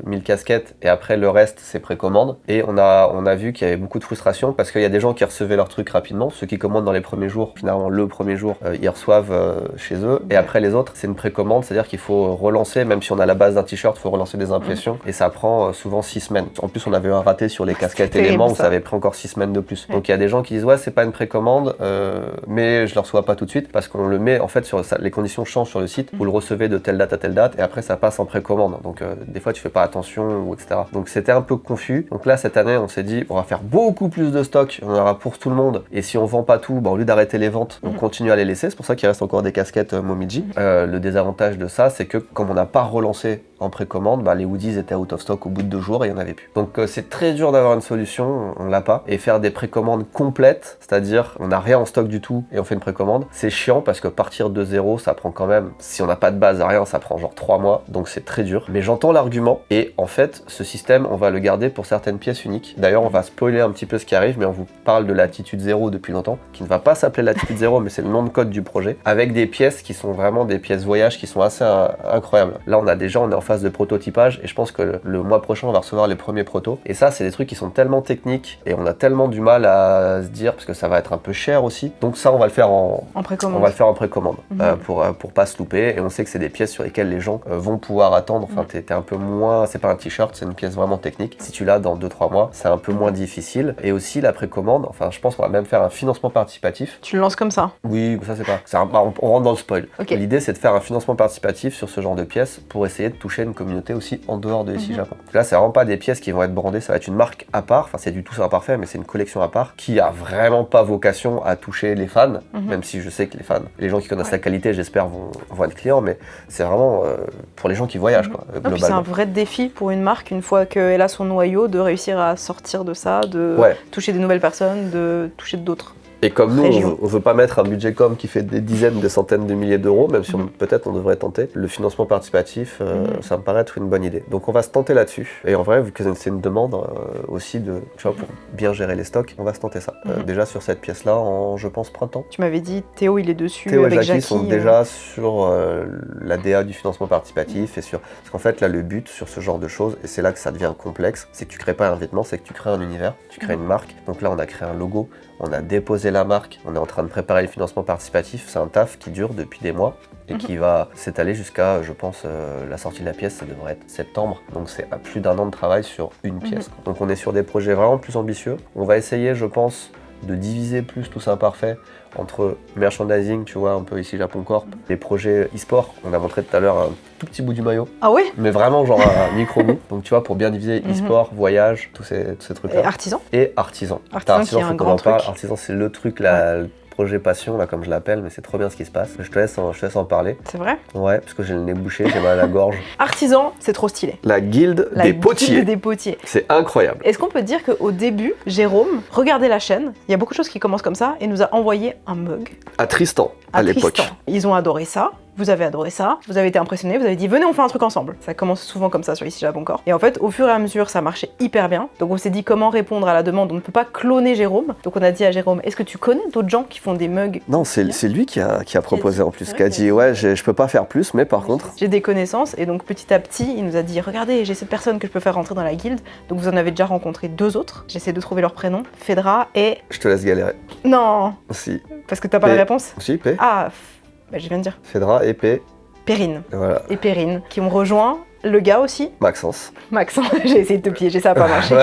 1000 casquettes, et après le reste c'est précommande. Et on a vu qu'il y avait beaucoup de frustration parce qu'il y a des gens qui recevaient leurs trucs rapidement, ceux qui commandent dans les premiers jours, finalement le premier jour ils reçoivent chez eux, et après les autres c'est une précommande, c'est-à-dire qu'il faut relancer, même si on a la base d'un t-shirt, il faut relancer des impressions et ça prend souvent 6 semaines. En plus on avait eu un raté sur les casquettes éléments où ça avait pris encore 6 semaines de plus. Donc il y a des gens qui disent c'est pas une précommande mais je le reçois pas tout de suite parce qu'on le met en fait sur les conditions changent sur le site, vous le recevez de telle date à telle date et après ça passe en précommande. Donc des fois tu fais pas attention ou etc. Donc c'était un peu confus. Donc là cette année on s'est dit on va faire beaucoup plus de stock, on en aura pour tout le monde. Et si on vend pas tout, au lieu d'arrêter les ventes, on continue à les laisser. C'est pour ça qu'il reste encore des casquettes Momiji. Le désavantage de ça, c'est que comme on n'a pas relancé en précommande, les hoodies étaient out of stock au bout de 2 jours et il n'y en avait plus. Donc c'est très dur d'avoir une solution, on l'a pas. Et faire des précommandes complètes, c'est-à-dire on n'a rien en stock du tout et on fait une précommande, c'est chiant parce que partir de zéro, ça prend quand même, si on n'a pas de base à rien, ça prend genre 3 mois. Donc c'est très dur. Mais j'entends l'argument et en fait, ce système, on va le garder pour certaines pièces uniques. D'ailleurs, on va spoiler un petit peu ce qui arrive, mais on vous parle de Latitude 0 depuis longtemps, qui ne va pas s'appeler Latitude 0, mais c'est le nom de code du projet, avec des pièces qui sont vraiment des pièces voyage qui sont assez incroyables. Là, on est en phase de prototypage et je pense que le mois prochain, on va recevoir les premiers protos. Et ça, c'est des trucs qui sont tellement techniques et on a tellement du mal à se dire, parce que ça va être un peu cher aussi. Donc ça, on va le faire en précommande. On va le faire en précommande pour pas se louper. Et on sait que c'est des pièces sur lesquelles les gens vont pouvoir attendre. Enfin, t'es un peu moins, c'est pas un t-shirt, c'est une pièce vraiment technique. Si tu l'as dans 2-3 mois, c'est un peu moins difficile. Et aussi la précommande, je pense qu'on va même faire un financement participatif. Tu le lances comme ça? Oui, ça c'est pas. On rentre dans le spoil. Okay. L'idée c'est de faire un financement participatif sur ce genre de pièces pour essayer de toucher une communauté aussi en dehors de Ici Japon. Là, c'est vraiment pas des pièces qui vont être brandées, ça va être une marque à part. C'est du tout c'est imparfait, mais c'est une collection à part qui a vraiment pas vocation à toucher les fans, même si je sais que les gens qui connaissent la qualité, j'espère, vont être clients, mais c'est vraiment pour les gens qui voyagent, quoi, globalement. C'est un vrai défi pour une marque, une fois qu'elle a son noyau, de réussir à sortir de ça, de toucher des nouvelles personnes, de toucher d'autres. Et comme nous, on veut pas mettre un budget com qui fait des dizaines, des centaines de milliers d'euros, même si peut-être on devrait tenter. Le financement participatif, ça me paraît être une bonne idée. Donc on va se tenter là-dessus. Et en vrai, vu que c'est une demande aussi pour bien gérer les stocks, on va se tenter ça. Déjà sur cette pièce-là, je pense printemps. Tu m'avais dit, Théo, il est dessus. Théo avec et Jackie sont déjà sur la DA du financement participatif et parce qu'en fait là, le but sur ce genre de choses, et c'est là que ça devient complexe, c'est que tu crées pas un vêtement, c'est que tu crées un univers, tu crées une marque. Donc là, on a créé un logo. On a déposé la marque, on est en train de préparer le financement participatif, c'est un taf qui dure depuis des mois et qui va s'étaler jusqu'à, je pense, la sortie de la pièce, ça devrait être septembre, donc c'est plus d'1 an de travail sur une pièce. Donc on est sur des projets vraiment plus ambitieux. On va essayer, je pense, de diviser plus Tous Imparfaits entre merchandising, tu vois, un peu ici Japon Corp, les projets e-sport. On a montré tout à l'heure un tout petit bout du maillot. Ah ouais? Mais vraiment genre un micro-bout. Donc tu vois, pour bien diviser e-sport, voyage, tous ces trucs-là. Et artisan? Et artisan. Artisan qui est un grand truc. Artisan, c'est le truc là. Ouais. Projet passion, là, comme je l'appelle, mais c'est trop bien ce qui se passe. Je te laisse en parler. C'est vrai? Ouais, parce que j'ai le nez bouché, j'ai mal à la gorge. Artisan, c'est trop stylé. La guilde des potiers. Des potiers. C'est incroyable. Est-ce qu'on peut dire qu'au début, Jérôme regardait la chaîne, il y a beaucoup de choses qui commencent comme ça, et nous a envoyé un mug. À Tristan, à l'époque. Ils ont adoré ça. Vous avez adoré ça, vous avez été impressionnés, vous avez dit venez on fait un truc ensemble. Ça commence souvent comme ça sur Ici Japon Corp. Et en fait au fur et à mesure ça marchait hyper bien. Donc on s'est dit comment répondre à la demande, on ne peut pas cloner Jérôme. Donc on a dit à Jérôme, est-ce que tu connais d'autres gens qui font des mugs? Non, c'est lui qui a proposé en plus, qui a dit ouais je peux pas faire plus mais par contre... J'ai des connaissances et donc petit à petit il nous a dit regardez j'ai cette personne que je peux faire rentrer dans la guilde. Donc vous en avez déjà rencontré 2 autres. J'essaie de trouver leur prénom, Fedra et... Je te laisse galérer. Non. Si. Parce que t'as pas la réponse? Si, P. Ah, bah, je viens de dire. Fedra et P. Perrine. Voilà. Et Perrine, qui ont rejoint le gars aussi. Maxence. J'ai essayé de te piéger, ça n'a pas marché.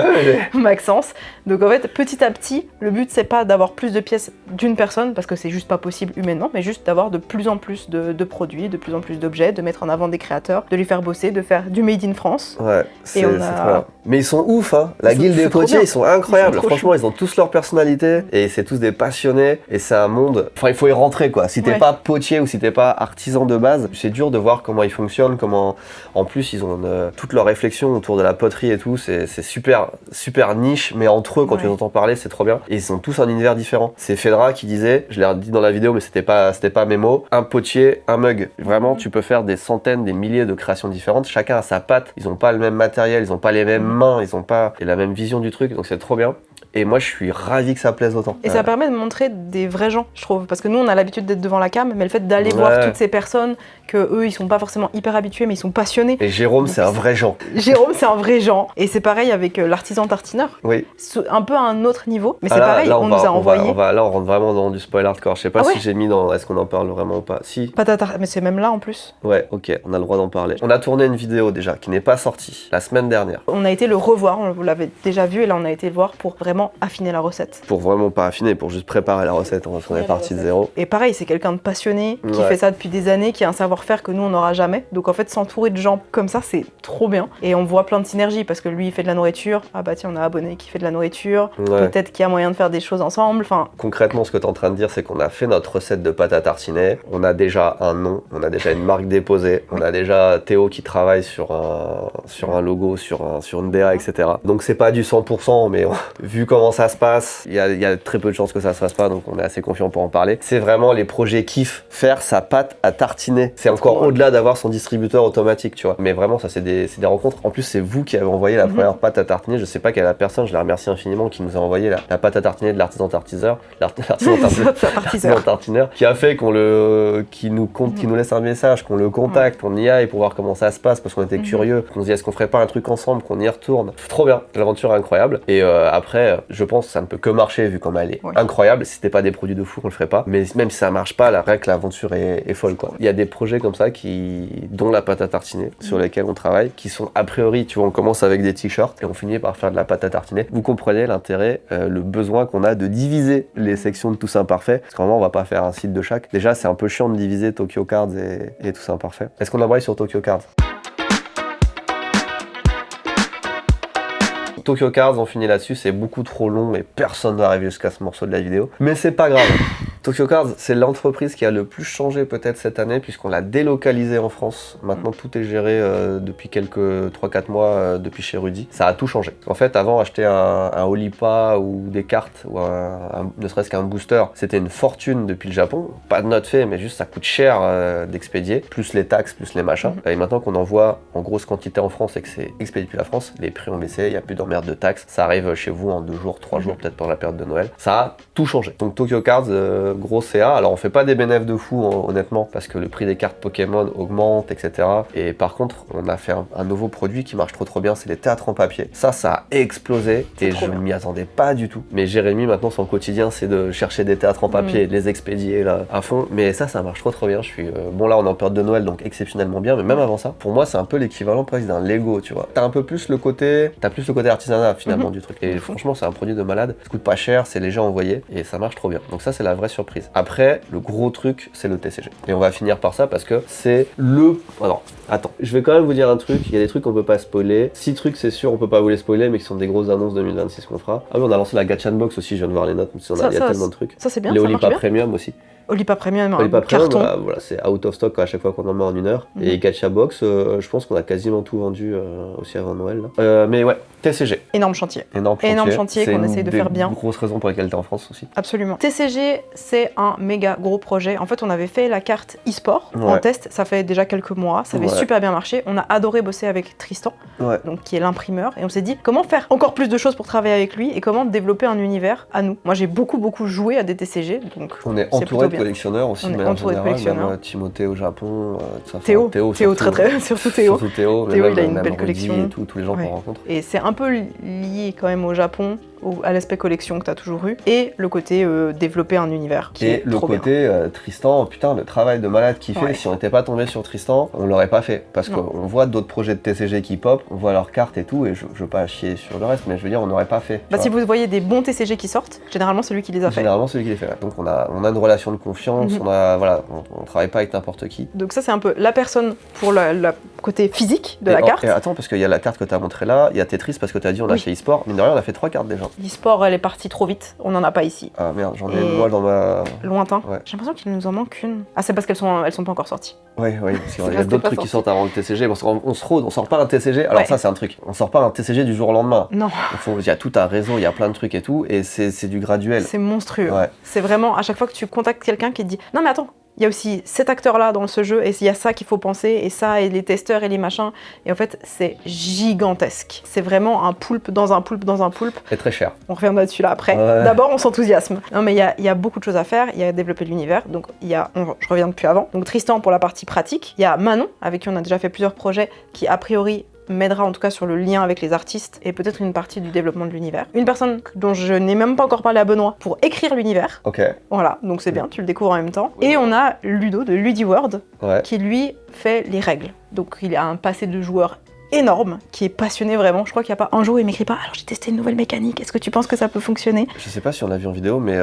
Maxence. Donc en fait, petit à petit, le but c'est pas d'avoir plus de pièces d'une personne, parce que c'est juste pas possible humainement, mais juste d'avoir de plus en plus de produits, de plus en plus d'objets, de mettre en avant des créateurs, de les faire bosser, de faire du Made in France. Ouais, c'est trop bien. Mais ils sont ouf, hein. La guilde des potiers, ils sont incroyables. Franchement, ils ont tous leur personnalité, et c'est tous des passionnés, et c'est un monde... Enfin, il faut y rentrer, quoi. Si t'es pas potier ou si t'es pas artisan de base, c'est dur de voir comment ils fonctionnent, comment... En plus, ils ont toute leur réflexion autour de la poterie et tout, c'est super niche, mais entre eux, quand tu les entends parler, c'est trop bien. Et ils ont tous un univers différent. C'est Fedra qui disait, je l'ai dit dans la vidéo, mais c'était pas mes mots, un potier, un mug. Vraiment, tu peux faire des centaines, des milliers de créations différentes, chacun a sa patte, ils ont pas le même matériel, ils ont pas les mêmes mains, ils ont pas la même vision du truc, donc c'est trop bien. Et moi, je suis ravi que ça plaise autant. Et ça permet de montrer des vrais gens, je trouve. Parce que nous, on a l'habitude d'être devant la cam, mais le fait d'aller voir toutes ces personnes, que eux, ils sont pas forcément hyper habitués, mais ils sont passionnés. Et Jérôme, c'est un vrai gens. Jérôme, c'est un vrai gens. Et c'est pareil avec l'artisan tartineur. Oui. Un peu à un autre niveau, mais c'est pareil, on nous a envoyé. Là, on rentre vraiment dans du spoil hardcore. Je sais pas si j'ai mis dans... Est-ce qu'on en parle vraiment ou pas? Si. Mais c'est même là en plus. Ouais, ok, on a le droit d'en parler. On a tourné une vidéo déjà, qui n'est pas sortie, la semaine dernière. On a été le revoir, vous l'avez déjà vu, et là on a été le voir pour vraiment affiner la recette. Pour vraiment pas affiner, pour juste préparer la recette, on est parti de zéro. Et pareil, c'est quelqu'un de passionné, qui fait ça depuis des années, qui a un savoir-faire que nous on n'aura jamais. Donc en fait, s'entourer de gens comme ça, c'est trop bien. Et on voit plein de synergies, parce que lui il fait de la nourriture, ah bah tiens, on a abonné qui fait de la nourriture, peut-être qu'il y a moyen de faire des choses ensemble, enfin... Concrètement, ce que tu es en train de dire, c'est qu'on a fait notre recette de pâte à tartiner, on a déjà un nom, on a déjà une marque déposée, on a déjà Théo qui travaille sur un logo, sur une DA, etc. Donc c'est pas du 100%, mais vu comment ça se passe, il y a très peu de chances que ça se fasse pas, donc on est assez confiant pour en parler. C'est vraiment les projets kiff, faire sa pâte à tartiner. C'est encore au-delà d'avoir son distributeur automatique, tu vois. Mais vraiment, ça c'est des rencontres. En plus, c'est vous qui avez envoyé la première pâte à tartiner. Je sais pas quelle est la personne, je la remercie infiniment, qui nous a envoyé la pâte à tartiner de l'artisan tartiseur, qui a fait qui nous laisse un message, qu'on le contacte, qu'on y aille pour voir comment ça se passe, parce qu'on était curieux, qu'on se dit est-ce qu'on ferait pas un truc ensemble, qu'on y retourne. Trop bien, l'aventure est incroyable. Et après, je pense que ça ne peut que marcher vu comme elle est incroyable. Si c'était pas des produits de fou, on le ferait pas. Mais même si ça marche pas, la règle, l'aventure est folle, quoi. Il y a des projets comme ça dont la pâte à tartiner, sur lesquels on travaille, qui sont a priori, tu vois, on commence avec des t-shirts et on finit par faire de la pâte à tartiner. Vous comprenez l'intérêt, le besoin qu'on a de diviser les sections de Tous Imparfaits, parce que vraiment on va pas faire un site de chaque. Déjà, c'est un peu chiant de diviser Tokyo Cards et Tous Imparfaits. Est-ce qu'on embraye sur Tokyo Cards? Tokyo Cards, on finit là-dessus, c'est beaucoup trop long et personne ne va arriver jusqu'à ce morceau de la vidéo. Mais c'est pas grave. Tokyo Cards, c'est l'entreprise qui a le plus changé peut-être cette année, puisqu'on l'a délocalisé en France. Maintenant, tout est géré depuis quelques 3-4 mois depuis chez Rudy. Ça a tout changé. En fait, avant, acheter un Olipa ou des cartes, ou ne serait-ce qu'un booster, c'était une fortune depuis le Japon. Pas de note fait, mais juste ça coûte cher d'expédier, plus les taxes, plus les machins. Et maintenant qu'on envoie en grosse quantité en France et que c'est expédié depuis la France, les prix ont baissé, il n'y a plus d'emmerde de taxes. Ça arrive chez vous en 2 jours, 3 jours, peut-être pendant la période de Noël. Ça a tout changé. Donc Tokyo Cards, gros CA. Alors on fait pas des bénéfices de fou honnêtement parce que le prix des cartes Pokémon augmente, etc. Et par contre, on a fait un nouveau produit qui marche trop bien, c'est les théâtres en papier. Ça a explosé et je m'y attendais pas du tout. Mais Jérémy, maintenant, son quotidien, c'est de chercher des théâtres en papier et de les expédier là à fond. Mais ça marche trop bien. Je suis bon là, on est en période de Noël, donc exceptionnellement bien. Mais même avant ça, pour moi, c'est un peu l'équivalent presque d'un Lego, tu vois. T'as plus le côté artisanat finalement du truc. Et franchement, c'est un produit de malade. Ça coûte pas cher, c'est léger à envoyer et ça marche trop bien. Donc ça, c'est la vraie surprise. Après, le gros truc, c'est le TCG. Et on va finir par ça parce que c'est le... Oh non, attends. Je vais quand même vous dire un truc. Il y a des trucs qu'on peut pas spoiler. 6 trucs, c'est sûr, on peut pas vous les spoiler, mais qui sont des grosses annonces 2026 qu'on fera. Ah oui, on a lancé la Gacha Box aussi, je viens de voir les notes. Il y a tellement de trucs. Ça, c'est bien. Les Olipa Premium aussi. Olipa Premium, Olipa Premium, carton. voilà, c'est out of stock à chaque fois qu'on en met en 1 heure. Et Gacha Box, je pense qu'on a quasiment tout vendu aussi avant Noël. Mais ouais, TCG. Énorme chantier. Énorme chantier qu'on essaye de faire bien. C'est une grosse raison pour laquelle t'es en France aussi. Absolument. TCG, c'est un méga gros projet. En fait, on avait fait la carte e-sport en test, ça fait déjà quelques mois, ça avait super bien marché. On a adoré bosser avec Tristan, donc, qui est l'imprimeur, et on s'est dit comment faire encore plus de choses pour travailler avec lui et comment développer un univers à nous. Moi, j'ai beaucoup joué à des TCG, donc on est entouré de collectionneurs aussi, mais en général, même Timothée au Japon, Théo très, surtout Théo. Surtout Théo, il a une belle collection. Et tous les gens qu'on rencontre. Et c'est un peu lié quand même au Japon, à l'aspect collection que tu as toujours eu, et le côté développer un univers qui est trop bien. Et le côté Tristan, putain, le travail de malade qu'il fait, si on n'était pas tombé sur Tristan, on l'aurait pas fait. Parce qu'on voit d'autres projets de TCG qui pop, on voit leurs cartes et tout, et je veux pas chier sur le reste, mais je veux dire, on n'aurait pas fait. Si vous voyez des bons TCG qui sortent, généralement c'est lui qui les a fait. Généralement c'est lui qui les fait. Donc on a une relation de confiance, on travaille pas avec n'importe qui. Donc ça c'est un peu la personne pour le côté physique de la carte. Et attends, parce qu'il y a la carte que tu as montrée là, il y a Tetris parce que tu as dit on a fait e-sport, mine de rien on a fait 3 cartes déjà. L'e-sport elle est partie trop vite, on n'en a pas ici. Ah merde, j'en ai moi dans ma... Lointain. Ouais. J'ai l'impression qu'il nous en manque une. Ah c'est parce qu'elles sont pas encore sorties. Oui, parce qu'il y a d'autres trucs qui sortent avant le TCG. On sort pas un TCG, alors ça c'est un truc, on sort pas un TCG du jour au lendemain. Non. Il y a tout un réseau, il y a plein de trucs et tout, et c'est du graduel. C'est monstrueux. C'est vraiment, à chaque fois que tu contactes quelqu'un qui te dit non mais attends, il y a aussi cet acteur-là dans ce jeu, et il y a ça qu'il faut penser, et ça, et les testeurs, et les machins. Et en fait, c'est gigantesque. C'est vraiment un poulpe dans un poulpe dans un poulpe. C'est très cher. On revient là-dessus là après. D'abord, on s'enthousiasme. Non, mais il y a beaucoup de choses à faire. Il y a développer l'univers. Donc, je reviens depuis avant. Donc, Tristan pour la partie pratique. Il y a Manon, avec qui on a déjà fait plusieurs projets, qui a priori m'aidera en tout cas sur le lien avec les artistes et peut-être une partie du développement de l'univers. Une personne dont je n'ai même pas encore parlé à Benoît pour écrire l'univers. Ok. Voilà, donc c'est bien, tu le découvres en même temps. Et on a Ludo de Ludiworld qui lui fait les règles. Donc il a un passé de joueur énorme, qui est passionné vraiment. Je crois qu'il n'y a pas un jour où il m'écrit pas alors j'ai testé une nouvelle mécanique, est-ce que tu penses que ça peut fonctionner? Je sais pas si on l'a vu en vidéo, mais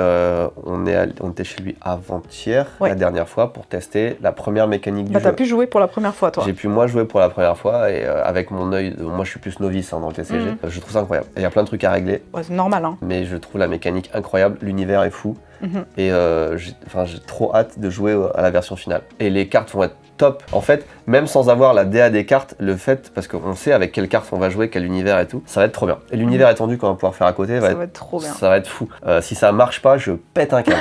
on était chez lui avant-hier, la dernière fois, pour tester la première mécanique du jeu. T'as pu jouer pour la première fois, toi? J'ai pu moi jouer pour la première fois, et avec mon œil, moi je suis plus novice dans le TCG, je trouve ça incroyable. Il y a plein de trucs à régler. C'est normal, hein. Mais je trouve la mécanique incroyable, l'univers est fou. Et j'ai trop hâte de jouer à la version finale. Et les cartes vont être top. En fait, même sans avoir la DA des cartes, le fait, parce qu'on sait avec quelle carte on va jouer, quel univers et tout, ça va être trop bien. Et l'univers étendu qu'on va pouvoir faire à côté va être trop bien. Ça va être fou. Si ça marche pas, je pète un câble.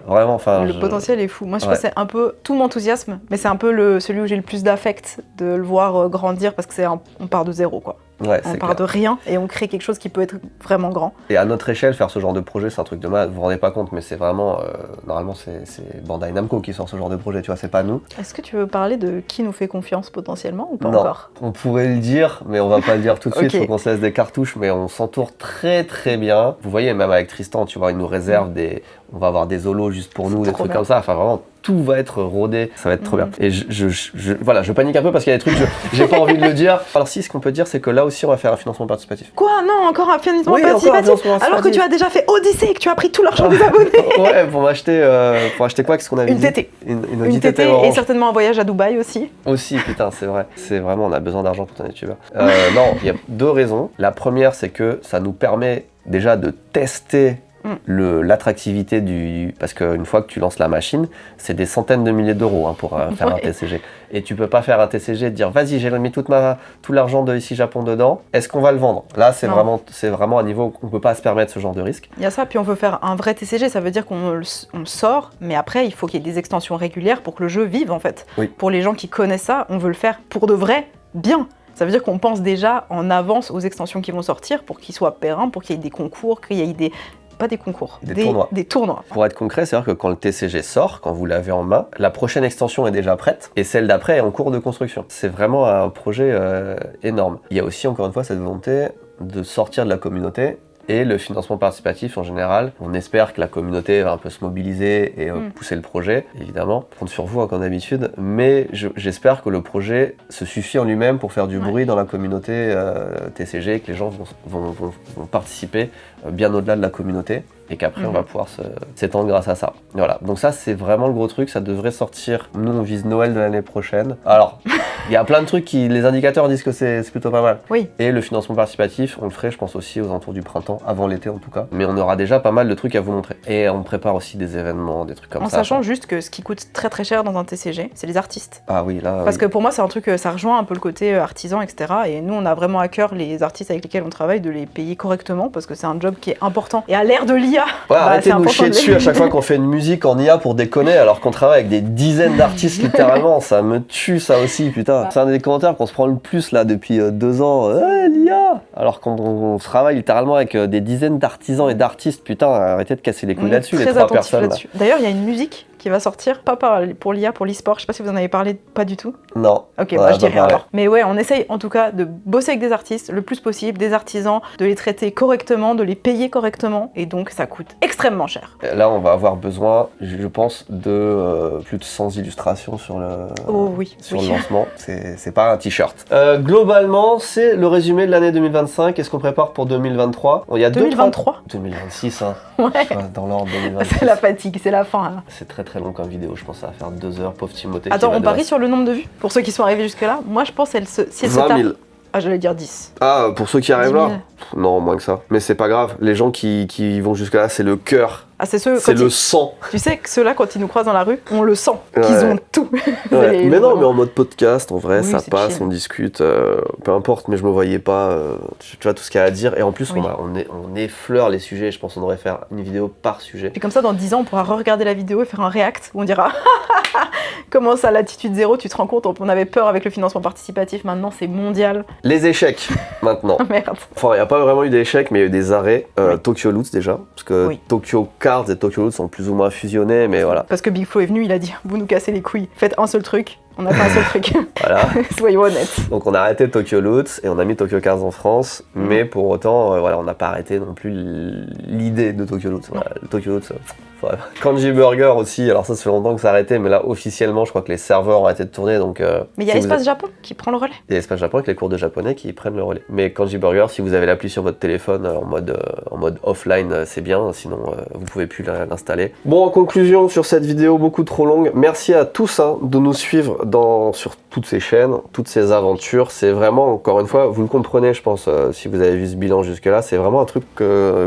Vraiment. Le potentiel est fou. Moi, je pense que c'est un peu tout mon enthousiasme, mais c'est un peu celui où j'ai le plus d'affect de le voir grandir, parce que on part de zéro, quoi. On part de rien et on crée quelque chose qui peut être vraiment grand. Et à notre échelle, faire ce genre de projet, c'est un truc de malade. Vous vous rendez pas compte, mais c'est vraiment... normalement, c'est Bandai Namco qui sort ce genre de projet, tu vois, c'est pas nous. Est-ce que tu veux parler de qui nous fait confiance potentiellement ou pas encore? On pourrait le dire, mais on va pas le dire tout de suite, faut qu'on se laisse des cartouches, mais on s'entoure très très bien. Vous voyez, même avec Tristan, tu vois, il nous réserve on va avoir des holos juste pour nous, des trucs comme ça. Enfin, vraiment, tout va être rodé, ça va être trop bien. Et je panique un peu parce qu'il y a des trucs, j'ai pas envie de le dire. Alors si, ce qu'on peut dire, c'est que là aussi, on va faire un financement participatif. Quoi? Non, encore un financement participatif? Alors que tu as déjà fait Odyssey et que tu as pris tout l'argent des abonnés. Pour acheter quoi? Qu'est-ce qu'on avait dit? Une TT et certainement un voyage à Dubaï aussi. Aussi, putain, c'est vrai. C'est vraiment, on a besoin d'argent pour ton youtubeur. Non, il y a 2 raisons. La première, c'est que ça nous permet déjà de tester l'attractivité parce qu'une fois que tu lances la machine, c'est des centaines de milliers d'euros pour faire un TCG. Et tu peux pas faire un TCG et te dire vas-y, j'ai mis tout l'argent de ici Japon dedans, est-ce qu'on va le vendre? Là, c'est vraiment un niveau où on peut pas se permettre ce genre de risque. Il y a ça, puis on veut faire un vrai TCG, ça veut dire qu'on le sort, mais après, il faut qu'il y ait des extensions régulières pour que le jeu vive en fait. Oui. Pour les gens qui connaissent ça, on veut le faire pour de vrai, bien. Ça veut dire qu'on pense déjà en avance aux extensions qui vont sortir pour qu'ils soient périns, pour qu'il y ait des concours, qu'il y ait pas des concours, des tournois. Pour être concret, c'est-à-dire que quand le TCG sort, quand vous l'avez en main, la prochaine extension est déjà prête et celle d'après est en cours de construction. C'est vraiment un projet énorme. Il y a aussi, encore une fois, cette volonté de sortir de la communauté. Et le financement participatif en général, on espère que la communauté va un peu se mobiliser et pousser le projet, évidemment. Je compte sur vous comme d'habitude, mais j'espère que le projet se suffit en lui-même pour faire du bruit dans la communauté TCG, que les gens vont participer bien au-delà de la communauté et qu'après on va pouvoir s'étendre grâce à ça. Voilà, donc ça c'est vraiment le gros truc, ça devrait sortir. Nous on vise Noël de l'année prochaine. Alors, il y a plein de trucs les indicateurs disent que c'est plutôt pas mal. Oui. Et le financement participatif, on le ferait je pense aussi aux alentours du printemps, avant l'été en tout cas. Mais on aura déjà pas mal de trucs à vous montrer. Et on prépare aussi des événements, des trucs comme ça. En sachant juste que ce qui coûte très très cher dans un TCG, c'est les artistes. Ah oui, là. Parce que pour moi c'est un truc, ça rejoint un peu le côté artisan, etc. Et nous on a vraiment à cœur les artistes avec lesquels on travaille de les payer correctement parce que c'est un job qui est important. Et à l'ère de l'IA, arrêtez de nous chier dessus à chaque fois qu'on fait une musique en IA pour déconner alors qu'on travaille avec des dizaines d'artistes littéralement. Ça me tue ça aussi, putain. C'est un des commentaires qu'on se prend le plus là depuis 2 ans. L'IA. Alors qu'on travaille littéralement avec des dizaines d'artisans et d'artistes, putain, arrêtez de casser les couilles là-dessus, les 3 personnes. Là. D'ailleurs, il y a une musique qui va sortir, pas pour l'IA, pour l'e-sport. Je sais pas si vous en avez parlé, pas du tout. Non. Ok, je dirais alors. Mais ouais, on essaye en tout cas de bosser avec des artistes le plus possible, des artisans, de les traiter correctement, de les payer correctement, et donc ça coûte extrêmement cher. Là, on va avoir besoin, je pense, de plus de 100 illustrations sur le, le lancement. C'est pas un t-shirt. Globalement, c'est le résumé de l'année 2025. Qu'est-ce qu'on prépare pour 2023 ? Il y a 2023 2026, hein. Ouais. Dans l'ordre 2026. C'est la fatigue, c'est la fin. Là. C'est très long comme vidéo, je pense que ça va faire 2 heures, pauvre Timothée. Attends, on parie sur le nombre de vues. Pour ceux qui sont arrivés jusque-là, moi je pense si elle se 20 000. Ah, j'allais dire 10. Ah, pour ceux qui arrivent là ? Non, moins que ça. Mais c'est pas grave, les gens qui vont jusque là, c'est le cœur. Ah, c'est le sang. Tu sais que ceux-là, quand ils nous croisent dans la rue, on le sent, qu'ils ont tout. Ouais. Mais non, mais en mode podcast, en vrai, ça passe, chill. On discute, peu importe, mais je me voyais pas, tu vois, tout ce qu'il y a à dire. Et en plus, on effleure les sujets, je pense qu'on devrait faire une vidéo par sujet. Puis comme ça, dans 10 ans, on pourra re-regarder la vidéo et faire un react où on dira comment ça, Latitude Zéro, tu te rends compte, on avait peur avec le financement participatif, maintenant c'est mondial. Les échecs, maintenant. Merde. Enfin, il n'y a pas vraiment eu d'échecs, mais il y a eu des arrêts. Tokyo Loots déjà, parce que Tokyo Cards et Tokyo Loots sont plus ou moins fusionnés, mais voilà. Parce que Big Flo est venu, il a dit, vous nous cassez les couilles, faites un seul truc. On a fait un seul truc. Voilà. Soyons honnêtes. Donc on a arrêté Tokyo Loots et on a mis Tokyo Cards en France, mais pour autant, on n'a pas arrêté non plus l'idée de Tokyo Loots. Voilà, Tokyo Loots. Kanji Burger aussi, alors ça fait longtemps que ça a arrêté, mais là officiellement je crois que les serveurs ont arrêté de tourner, donc... mais il y a Espace Japon qui prend le relais. Il y a Espace Japon avec les cours de japonais qui prennent le relais. Mais Kanji Burger, si vous avez l'appli sur votre téléphone en mode offline, c'est bien, sinon vous pouvez plus l'installer. Bon, en conclusion sur cette vidéo beaucoup trop longue, merci à tous de nous suivre sur toutes ces chaînes, toutes ces aventures. C'est vraiment, encore une fois, vous le comprenez je pense, si vous avez vu ce bilan jusque là, c'est vraiment un truc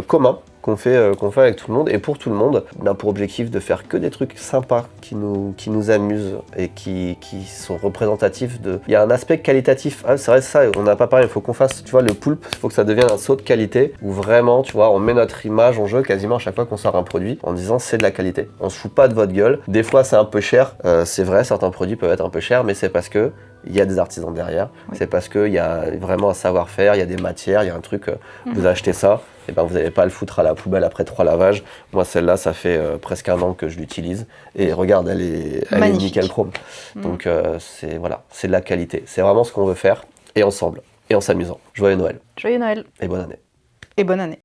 commun qu'on fait avec tout le monde et pour tout le monde. On a pour objectif de faire que des trucs sympas qui nous amusent et qui sont représentatifs de... Il y a un aspect qualitatif, c'est vrai ça, on n'a pas parlé, il faut qu'on fasse, tu vois, le poulpe, il faut que ça devienne un saut de qualité où vraiment, tu vois, on met notre image en jeu quasiment à chaque fois qu'on sort un produit en disant c'est de la qualité. On se fout pas de votre gueule, des fois c'est un peu cher, c'est vrai, certains produits peuvent être un peu chers, mais c'est parce que il y a des artisans derrière, c'est parce qu'il y a vraiment un savoir-faire, il y a des matières, il y a un truc, vous achetez ça, et ben vous n'allez pas le foutre à la poubelle après 3 lavages. Moi celle-là, ça fait presque 1 an que je l'utilise, et regarde, elle est nickel chrome. Donc c'est de la qualité, c'est vraiment ce qu'on veut faire, et ensemble, et en s'amusant. Joyeux Noël. Joyeux Noël. Et bonne année. Et bonne année.